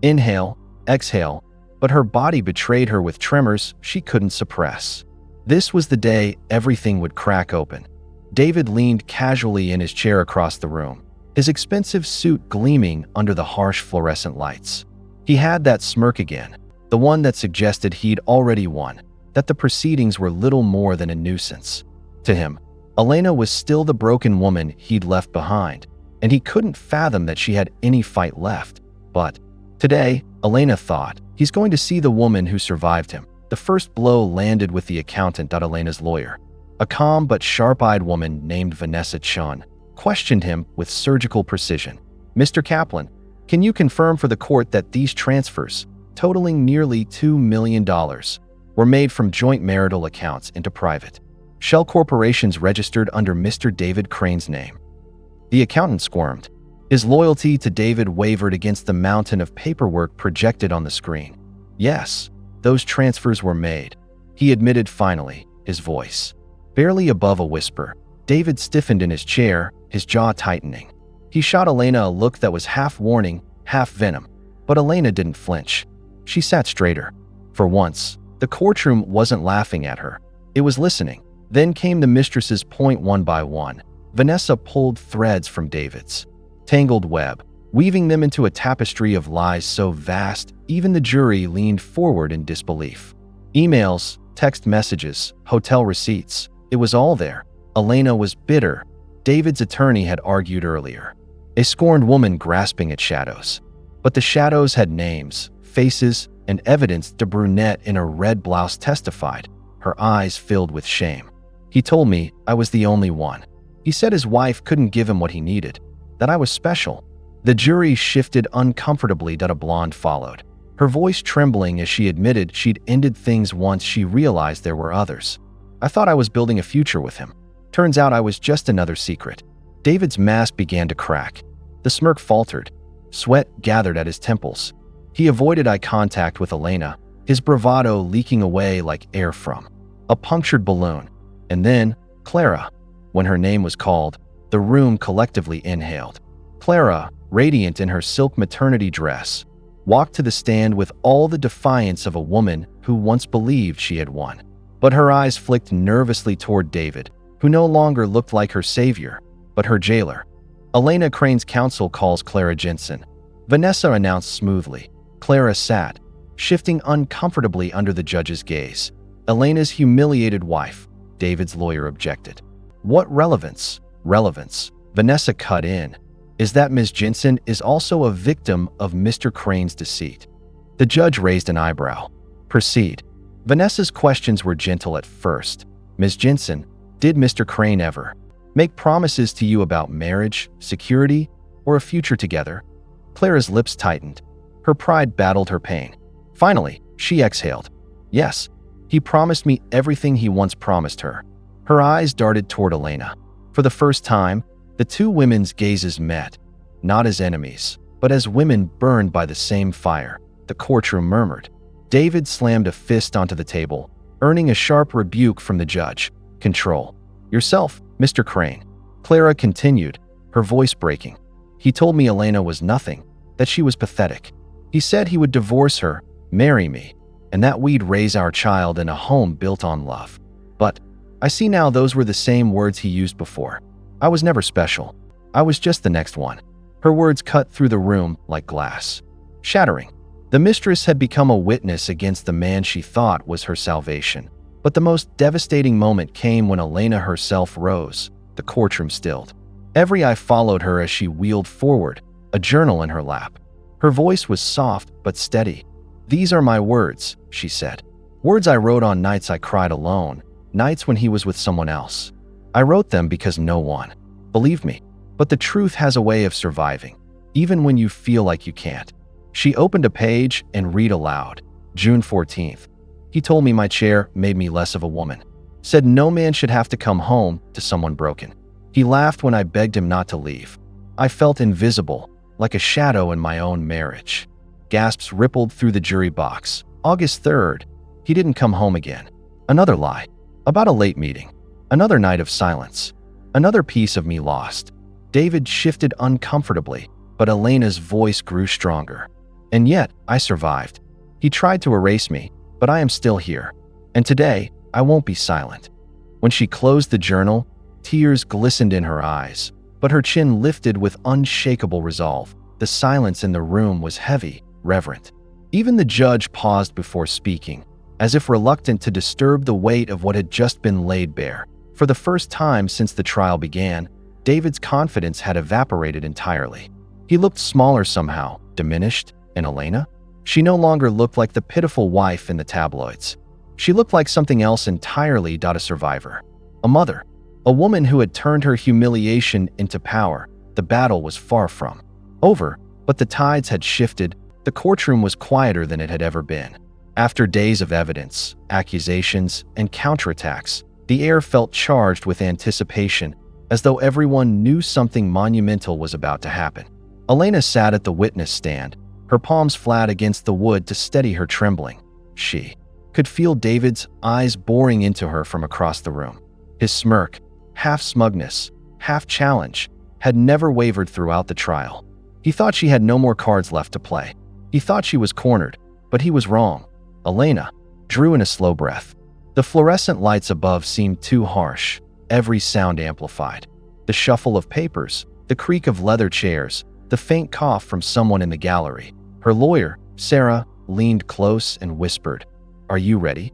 Speaker 3: Inhale, exhale, but her body betrayed her with tremors she couldn't suppress. This was the day everything would crack open. David leaned casually in his chair across the room, his expensive suit gleaming under the harsh fluorescent lights. He had that smirk again, the one that suggested he'd already won, that the proceedings were little more than a nuisance. To him, Elena was still the broken woman he'd left behind, and he couldn't fathom that she had any fight left. But today, Elena thought, he's going to see the woman who survived him. The first blow landed with the accountant. Elena's lawyer, a calm but sharp-eyed woman named Vanessa Chun, questioned him with surgical precision. Mr. Kaplan, can you confirm for the court that these transfers, totaling nearly $2 million, were made from joint marital accounts into private shell corporations registered under Mr. David Crane's name? The accountant squirmed. His loyalty to David wavered against the mountain of paperwork projected on the screen. Yes, those transfers were made, he admitted finally, his voice barely above a whisper. David stiffened in his chair, his jaw tightening. He shot Elena a look that was half warning, half venom. But Elena didn't flinch. She sat straighter. For once, the courtroom wasn't laughing at her. It was listening. Then came the mistress's point one by one. Vanessa pulled threads from David's tangled web, weaving them into a tapestry of lies so vast, even the jury leaned forward in disbelief. Emails, text messages, hotel receipts. It was all there. Elena was bitter. David's attorney had argued earlier. A scorned woman grasping at shadows. But the shadows had names, faces, and evidence. The brunette in a red blouse testified, her eyes filled with shame. He told me I was the only one. He said his wife couldn't give him what he needed, that I was special. The jury shifted uncomfortably. A blonde followed, her voice trembling as she admitted she'd ended things once she realized there were others. I thought I was building a future with him. Turns out I was just another secret. David's mask began to crack. The smirk faltered. Sweat gathered at his temples. He avoided eye contact with Elena, his bravado leaking away like air from a punctured balloon. And then, Clara. When her name was called, the room collectively inhaled. Clara, radiant in her silk maternity dress, walked to the stand with all the defiance of a woman who once believed she had won. But her eyes flicked nervously toward David, who no longer looked like her savior, but her jailer. Elena Crane's counsel calls Clara Jensen. Vanessa announced smoothly. Clara sat, shifting uncomfortably under the judge's gaze. Elena's humiliated wife, David's lawyer objected. What relevance? Relevance. Vanessa cut in. Is that Ms. Jensen is also a victim of Mr. Crane's deceit. The judge raised an eyebrow. Proceed. Vanessa's questions were gentle at first. Ms. Jensen, did Mr. Crane ever make promises to you about marriage, security, or a future together? Clara's lips tightened. Her pride battled her pain. Finally, she exhaled. Yes, he promised me everything he once promised her. Her eyes darted toward Elena. For the first time, the two women's gazes met, not as enemies, but as women burned by the same fire. The courtroom murmured. David slammed a fist onto the table, earning a sharp rebuke from the judge. Control yourself, Mr. Crane. Clara continued, her voice breaking. He told me Elena was nothing, that she was pathetic. He said he would divorce her, marry me, and that we'd raise our child in a home built on love. But I see now those were the same words he used before. I was never special. I was just the next one. Her words cut through the room like glass, shattering. The mistress had become a witness against the man she thought was her salvation. But the most devastating moment came when Elena herself rose. The courtroom stilled. Every eye followed her as she wheeled forward, a journal in her lap. Her voice was soft but steady. These are my words, she said. Words I wrote on nights I cried alone, nights when he was with someone else. I wrote them because no one believed me. But the truth has a way of surviving, even when you feel like you can't. She opened a page and read aloud. June 14th. He told me my chair made me less of a woman. Said no man should have to come home to someone broken. He laughed when I begged him not to leave. I felt invisible, like a shadow in my own marriage. Gasps rippled through the jury box. August 3rd. He didn't come home again. Another lie. About a late meeting. Another night of silence. Another piece of me lost. David shifted uncomfortably, but Elena's voice grew stronger. And yet, I survived. He tried to erase me, but I am still here. And today, I won't be silent. When she closed the journal, tears glistened in her eyes, but her chin lifted with unshakable resolve. The silence in the room was heavy, reverent. Even the judge paused before speaking, as if reluctant to disturb the weight of what had just been laid bare. For the first time since the trial began, David's confidence had evaporated entirely. He looked smaller somehow, diminished, and Elena? She no longer looked like the pitiful wife in the tabloids. She looked like something else entirely. A survivor. A mother. A woman who had turned her humiliation into power. The battle was far from over, but the tides had shifted. The courtroom was quieter than it had ever been. After days of evidence, accusations, and counterattacks, the air felt charged with anticipation, as though everyone knew something monumental was about to happen. Elena sat at the witness stand, her palms flat against the wood to steady her trembling. She could feel David's eyes boring into her from across the room. His smirk, half smugness, half challenge, had never wavered throughout the trial. He thought she had no more cards left to play. He thought she was cornered, but he was wrong. Elena drew in a slow breath. The fluorescent lights above seemed too harsh, every sound amplified. The shuffle of papers, the creak of leather chairs, the faint cough from someone in the gallery. Her lawyer, Sarah, leaned close and whispered, "Are you ready?"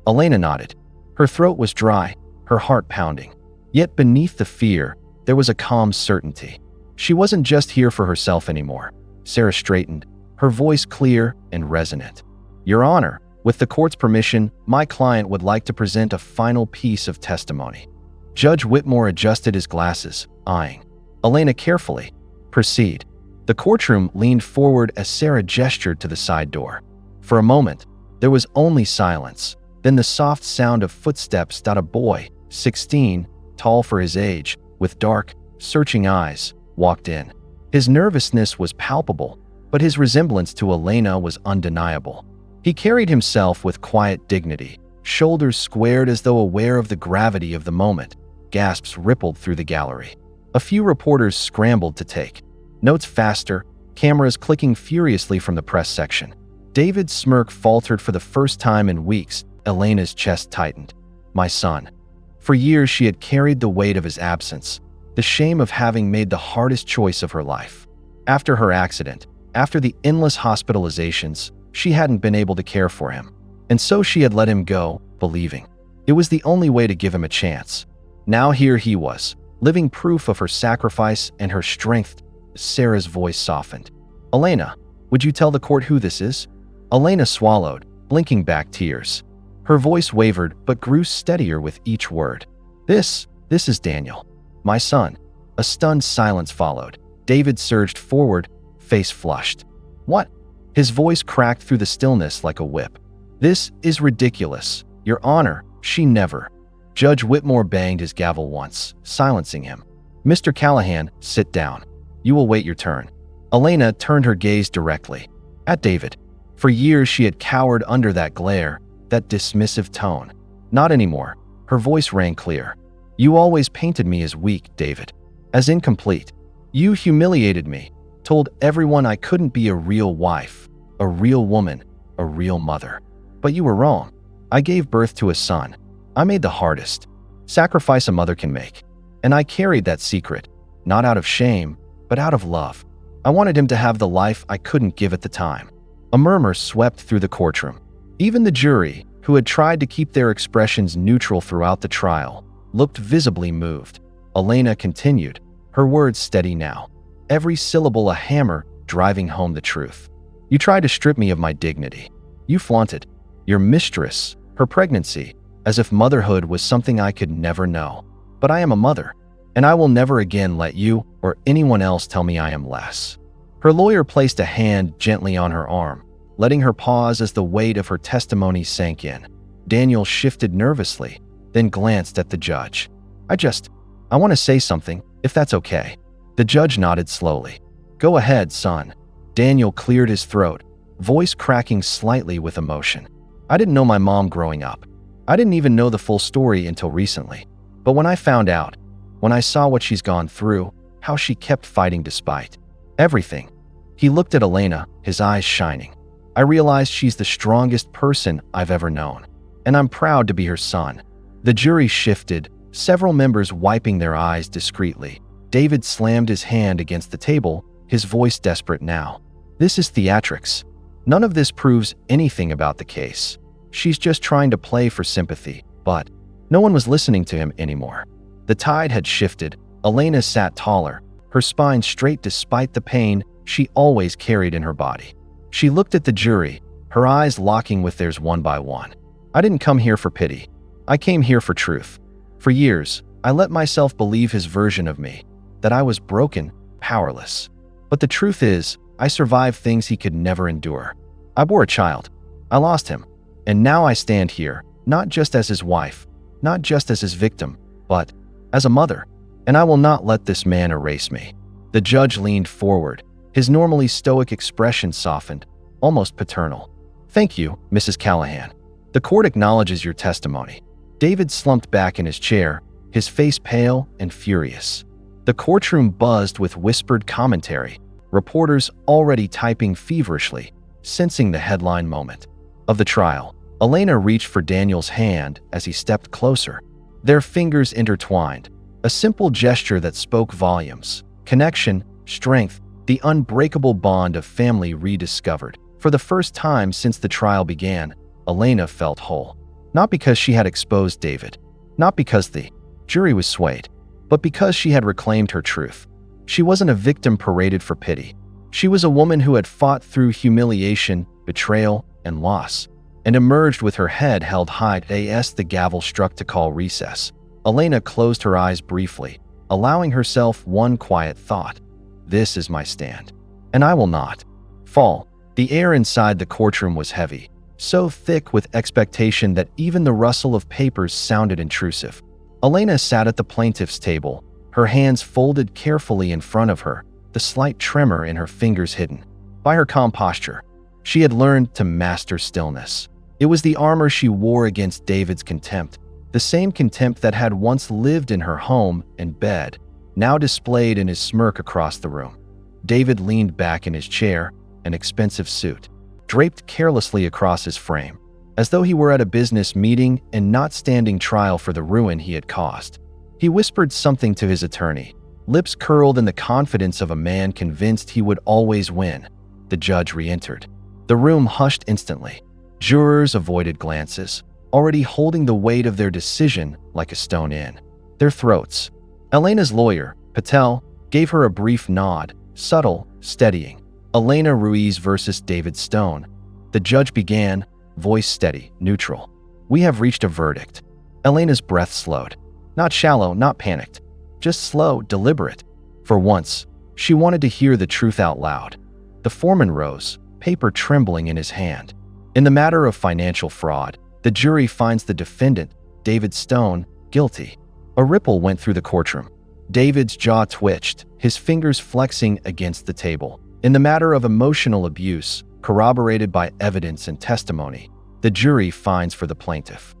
Speaker 3: Elena nodded. Her throat was dry, her heart pounding. Yet beneath the fear, there was a calm certainty. She wasn't just here for herself anymore. Sarah straightened, her voice clear and resonant. "Your Honor, with the court's permission, my client would like to present a final piece of testimony." Judge Whitmore adjusted his glasses, eyeing Elena carefully. "Proceed." The courtroom leaned forward as Sarah gestured to the side door. For a moment, there was only silence, then the soft sound of footsteps. A boy, 16, tall for his age, with dark, searching eyes, walked in. His nervousness was palpable, but his resemblance to Elena was undeniable. He carried himself with quiet dignity, shoulders squared as though aware of the gravity of the moment. Gasps rippled through the gallery. A few reporters scrambled to take notes faster, cameras clicking furiously from the press section. David's smirk faltered for the first time in weeks. Elena's chest tightened. My son. For years she had carried the weight of his absence, the shame of having made the hardest choice of her life. After her accident, after the endless hospitalizations, she hadn't been able to care for him. And so she had let him go, believing it was the only way to give him a chance. Now here he was, living proof of her sacrifice and her strength. Sarah's voice softened. Elena, would you tell the court who this is? Elena swallowed, blinking back tears. Her voice wavered but grew steadier with each word. This is Daniel, my son. A stunned silence followed. David surged forward, face flushed. What? His voice cracked through the stillness like a whip. This is ridiculous. Your Honor, she never. Judge Whitmore banged his gavel once, silencing him. Mr. Callahan, sit down. You will wait your turn. Elena turned her gaze directly at David. For years she had cowered under that glare, that dismissive tone. Not anymore. Her voice rang clear. You always painted me as weak, David. As incomplete. You humiliated me, told everyone I couldn't be a real wife, a real woman, a real mother. But you were wrong. I gave birth to a son. I made the hardest sacrifice a mother can make. And I carried that secret, not out of shame, but out of love. I wanted him to have the life I couldn't give at the time. A murmur swept through the courtroom. Even the jury, who had tried to keep their expressions neutral throughout the trial, looked visibly moved. Elena continued, her words steady now, every syllable a hammer driving home the truth. You tried to strip me of my dignity. You flaunted your mistress, her pregnancy, as if motherhood was something I could never know. But I am a mother, and I will never again let you or anyone else tell me I am less. Her lawyer placed a hand gently on her arm, letting her pause as the weight of her testimony sank in. Daniel shifted nervously, then glanced at the judge. I want to say something, if that's okay. The judge nodded slowly. Go ahead, son. Daniel cleared his throat, voice cracking slightly with emotion. I didn't know my mom growing up. I didn't even know the full story until recently. But when I found out, when I saw what she's gone through, how she kept fighting despite everything. He looked at Elena, his eyes shining. I realized she's the strongest person I've ever known, and I'm proud to be her son. The jury shifted, several members wiping their eyes discreetly. David slammed his hand against the table, his voice desperate now. This is theatrics. None of this proves anything about the case. She's just trying to play for sympathy, but no one was listening to him anymore. The tide had shifted. Elena sat taller, her spine straight despite the pain she always carried in her body. She looked at the jury, her eyes locking with theirs one by one. I didn't come here for pity. I came here for truth. For years, I let myself believe his version of me, that I was broken, powerless. But the truth is, I survived things he could never endure. I bore a child. I lost him. And now I stand here, not just as his wife, not just as his victim, but as a mother. And I will not let this man erase me. The judge leaned forward, his normally stoic expression softened, almost paternal. Thank you, Mrs. Callahan. The court acknowledges your testimony. David slumped back in his chair, his face pale and furious. The courtroom buzzed with whispered commentary, reporters already typing feverishly, sensing the headline moment of the trial. Elena reached for Daniel's hand as he stepped closer. Their fingers intertwined, a simple gesture that spoke volumes. Connection, strength, the unbreakable bond of family rediscovered. For the first time since the trial began, Elena felt whole. Not because she had exposed David, not because the jury was swayed, but because she had reclaimed her truth. She wasn't a victim paraded for pity. She was a woman who had fought through humiliation, betrayal, and loss, and emerged with her head held high as the gavel struck to call recess. Elena closed her eyes briefly, allowing herself one quiet thought. This is my stand, and I will not fall. The air inside the courtroom was heavy, so thick with expectation that even the rustle of papers sounded intrusive. Elena sat at the plaintiff's table, her hands folded carefully in front of her, the slight tremor in her fingers hidden. By her calm posture, she had learned to master stillness. It was the armor she wore against David's contempt, the same contempt that had once lived in her home and bed, now displayed in his smirk across the room. David leaned back in his chair, an expensive suit, draped carelessly across his frame, as though he were at a business meeting and not standing trial for the ruin he had caused. He whispered something to his attorney, lips curled in the confidence of a man convinced he would always win. The judge re-entered. The room hushed instantly. Jurors avoided glances, already holding the weight of their decision like a stone in their throats. Elena's lawyer, Patel, gave her a brief nod, subtle, steadying. Elena Ruiz versus David Stone. The judge began, voice steady, neutral. We have reached a verdict. Elena's breath slowed. Not shallow, not panicked. Just slow, deliberate. For once, she wanted to hear the truth out loud. The foreman rose, paper trembling in his hand. In the matter of financial fraud, the jury finds the defendant, David Stone, guilty. A ripple went through the courtroom. David's jaw twitched, his fingers flexing against the table. In the matter of emotional abuse, corroborated by evidence and testimony, the jury finds for the plaintiff.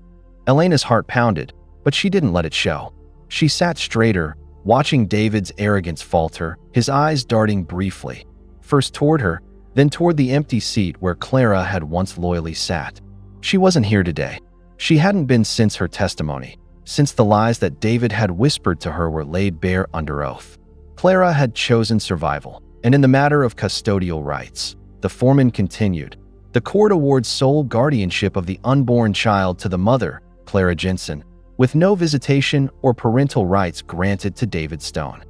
Speaker 3: Elena's heart pounded, but she didn't let it show. She sat straighter, watching David's arrogance falter, his eyes darting briefly, first toward her, then toward the empty seat where Clara had once loyally sat. She wasn't here today. She hadn't been since her testimony, since the lies that David had whispered to her were laid bare under oath. Clara had chosen survival, and in the matter of custodial rights, the foreman continued. The court awards sole guardianship of the unborn child to the mother, Clara Jensen, with no visitation or parental rights granted to David Stone.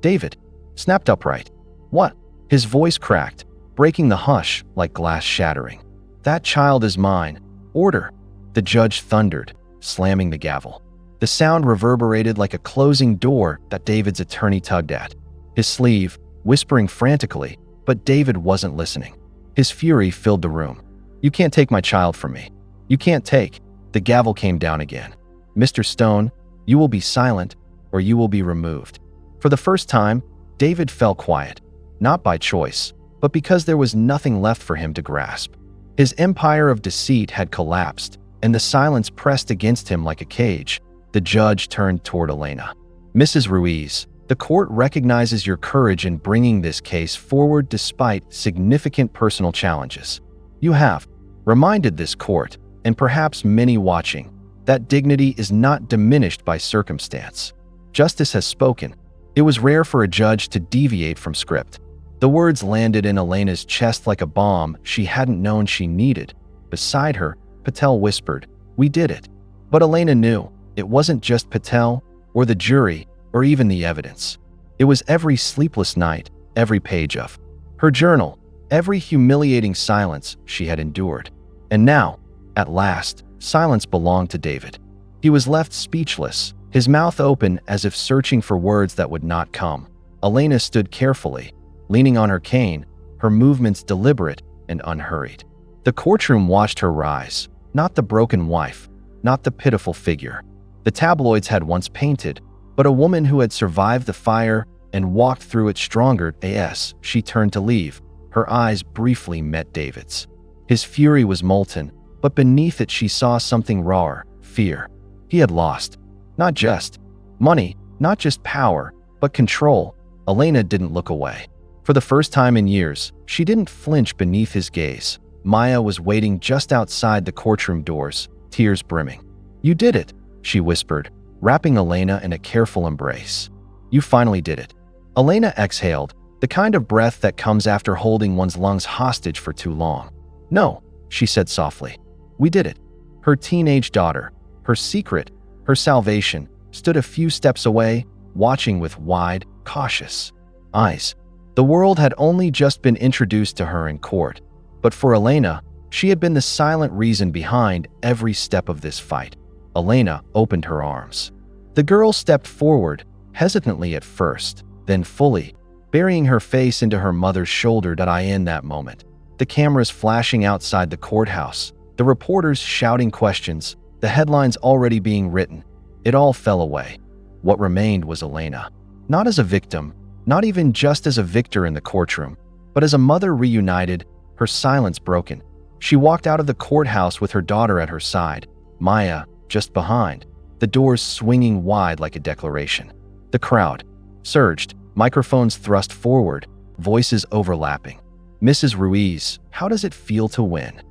Speaker 3: David snapped upright. What? His voice cracked, breaking the hush like glass shattering. That child is mine. Order. The judge thundered, slamming the gavel. The sound reverberated like a closing door that David's attorney tugged at. His sleeve, whispering frantically, but David wasn't listening. His fury filled the room. You can't take my child from me. You can't take. The gavel came down again. Mr. Stone, you will be silent or you will be removed. For the first time, David fell quiet, not by choice, but because there was nothing left for him to grasp. His empire of deceit had collapsed, and the silence pressed against him like a cage. The judge turned toward Elena. Mrs. Ruiz, the court recognizes your courage in bringing this case forward despite significant personal challenges. You have reminded this court, and perhaps many watching, that dignity is not diminished by circumstance. Justice has spoken. It was rare for a judge to deviate from script. The words landed in Elena's chest like a bomb she hadn't known she needed. Beside her, Patel whispered, "We did it." But Elena knew it wasn't just Patel, or the jury, or even the evidence. It was every sleepless night, every page of her journal, every humiliating silence she had endured. And now, at last, silence belonged to David. He was left speechless, his mouth open as if searching for words that would not come. Elena stood carefully, leaning on her cane, her movements deliberate and unhurried. The courtroom watched her rise, not the broken wife, not the pitiful figure the tabloids had once painted, but a woman who had survived the fire and walked through it stronger. As she turned to leave, her eyes briefly met David's. His fury was molten, but beneath it she saw something rawer, fear. He had lost. Not just money, not just power, but control. Elena didn't look away. For the first time in years, she didn't flinch beneath his gaze. Maya was waiting just outside the courtroom doors, tears brimming. "You did it," she whispered, wrapping Elena in a careful embrace. "You finally did it." Elena exhaled, the kind of breath that comes after holding one's lungs hostage for too long. "No," she said softly. "We did it." Her teenage daughter, her secret, her salvation, stood a few steps away, watching with wide, cautious eyes. The world had only just been introduced to her in court, but for Elena, she had been the silent reason behind every step of this fight. Elena opened her arms. The girl stepped forward, hesitantly at first, then fully, burying her face into her mother's shoulder. In that moment, the cameras flashing outside the courthouse, the reporters shouting questions, the headlines already being written, It all fell away. What remained was Elena. Not as a victim, not even just as a victor in the courtroom, but as a mother reunited, her silence broken. She walked out of the courthouse with her daughter at her side, Maya just behind, the doors swinging wide like a declaration. The crowd surged, microphones thrust forward, voices overlapping. Mrs. Ruiz, how does it feel to win?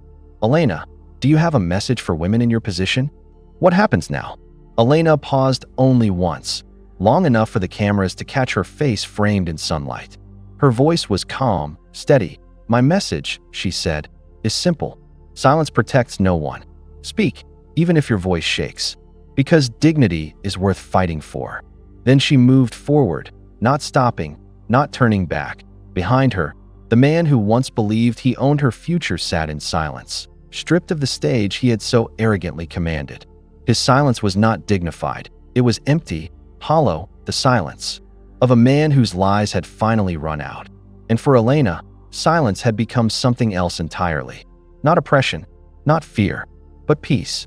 Speaker 3: Elena, do you have a message for women in your position? What happens now? Elena paused only once, long enough for the cameras to catch her face framed in sunlight. Her voice was calm, steady. My message, she said, is simple. Silence protects no one. Speak, even if your voice shakes, because dignity is worth fighting for. Then she moved forward, not stopping, not turning back. Behind her, the man who once believed he owned her future sat in silence, stripped of the stage he had so arrogantly commanded. His silence was not dignified. It was empty, hollow, the silence of a man whose lies had finally run out. And for Elena, silence had become something else entirely. Not oppression, not fear, but peace.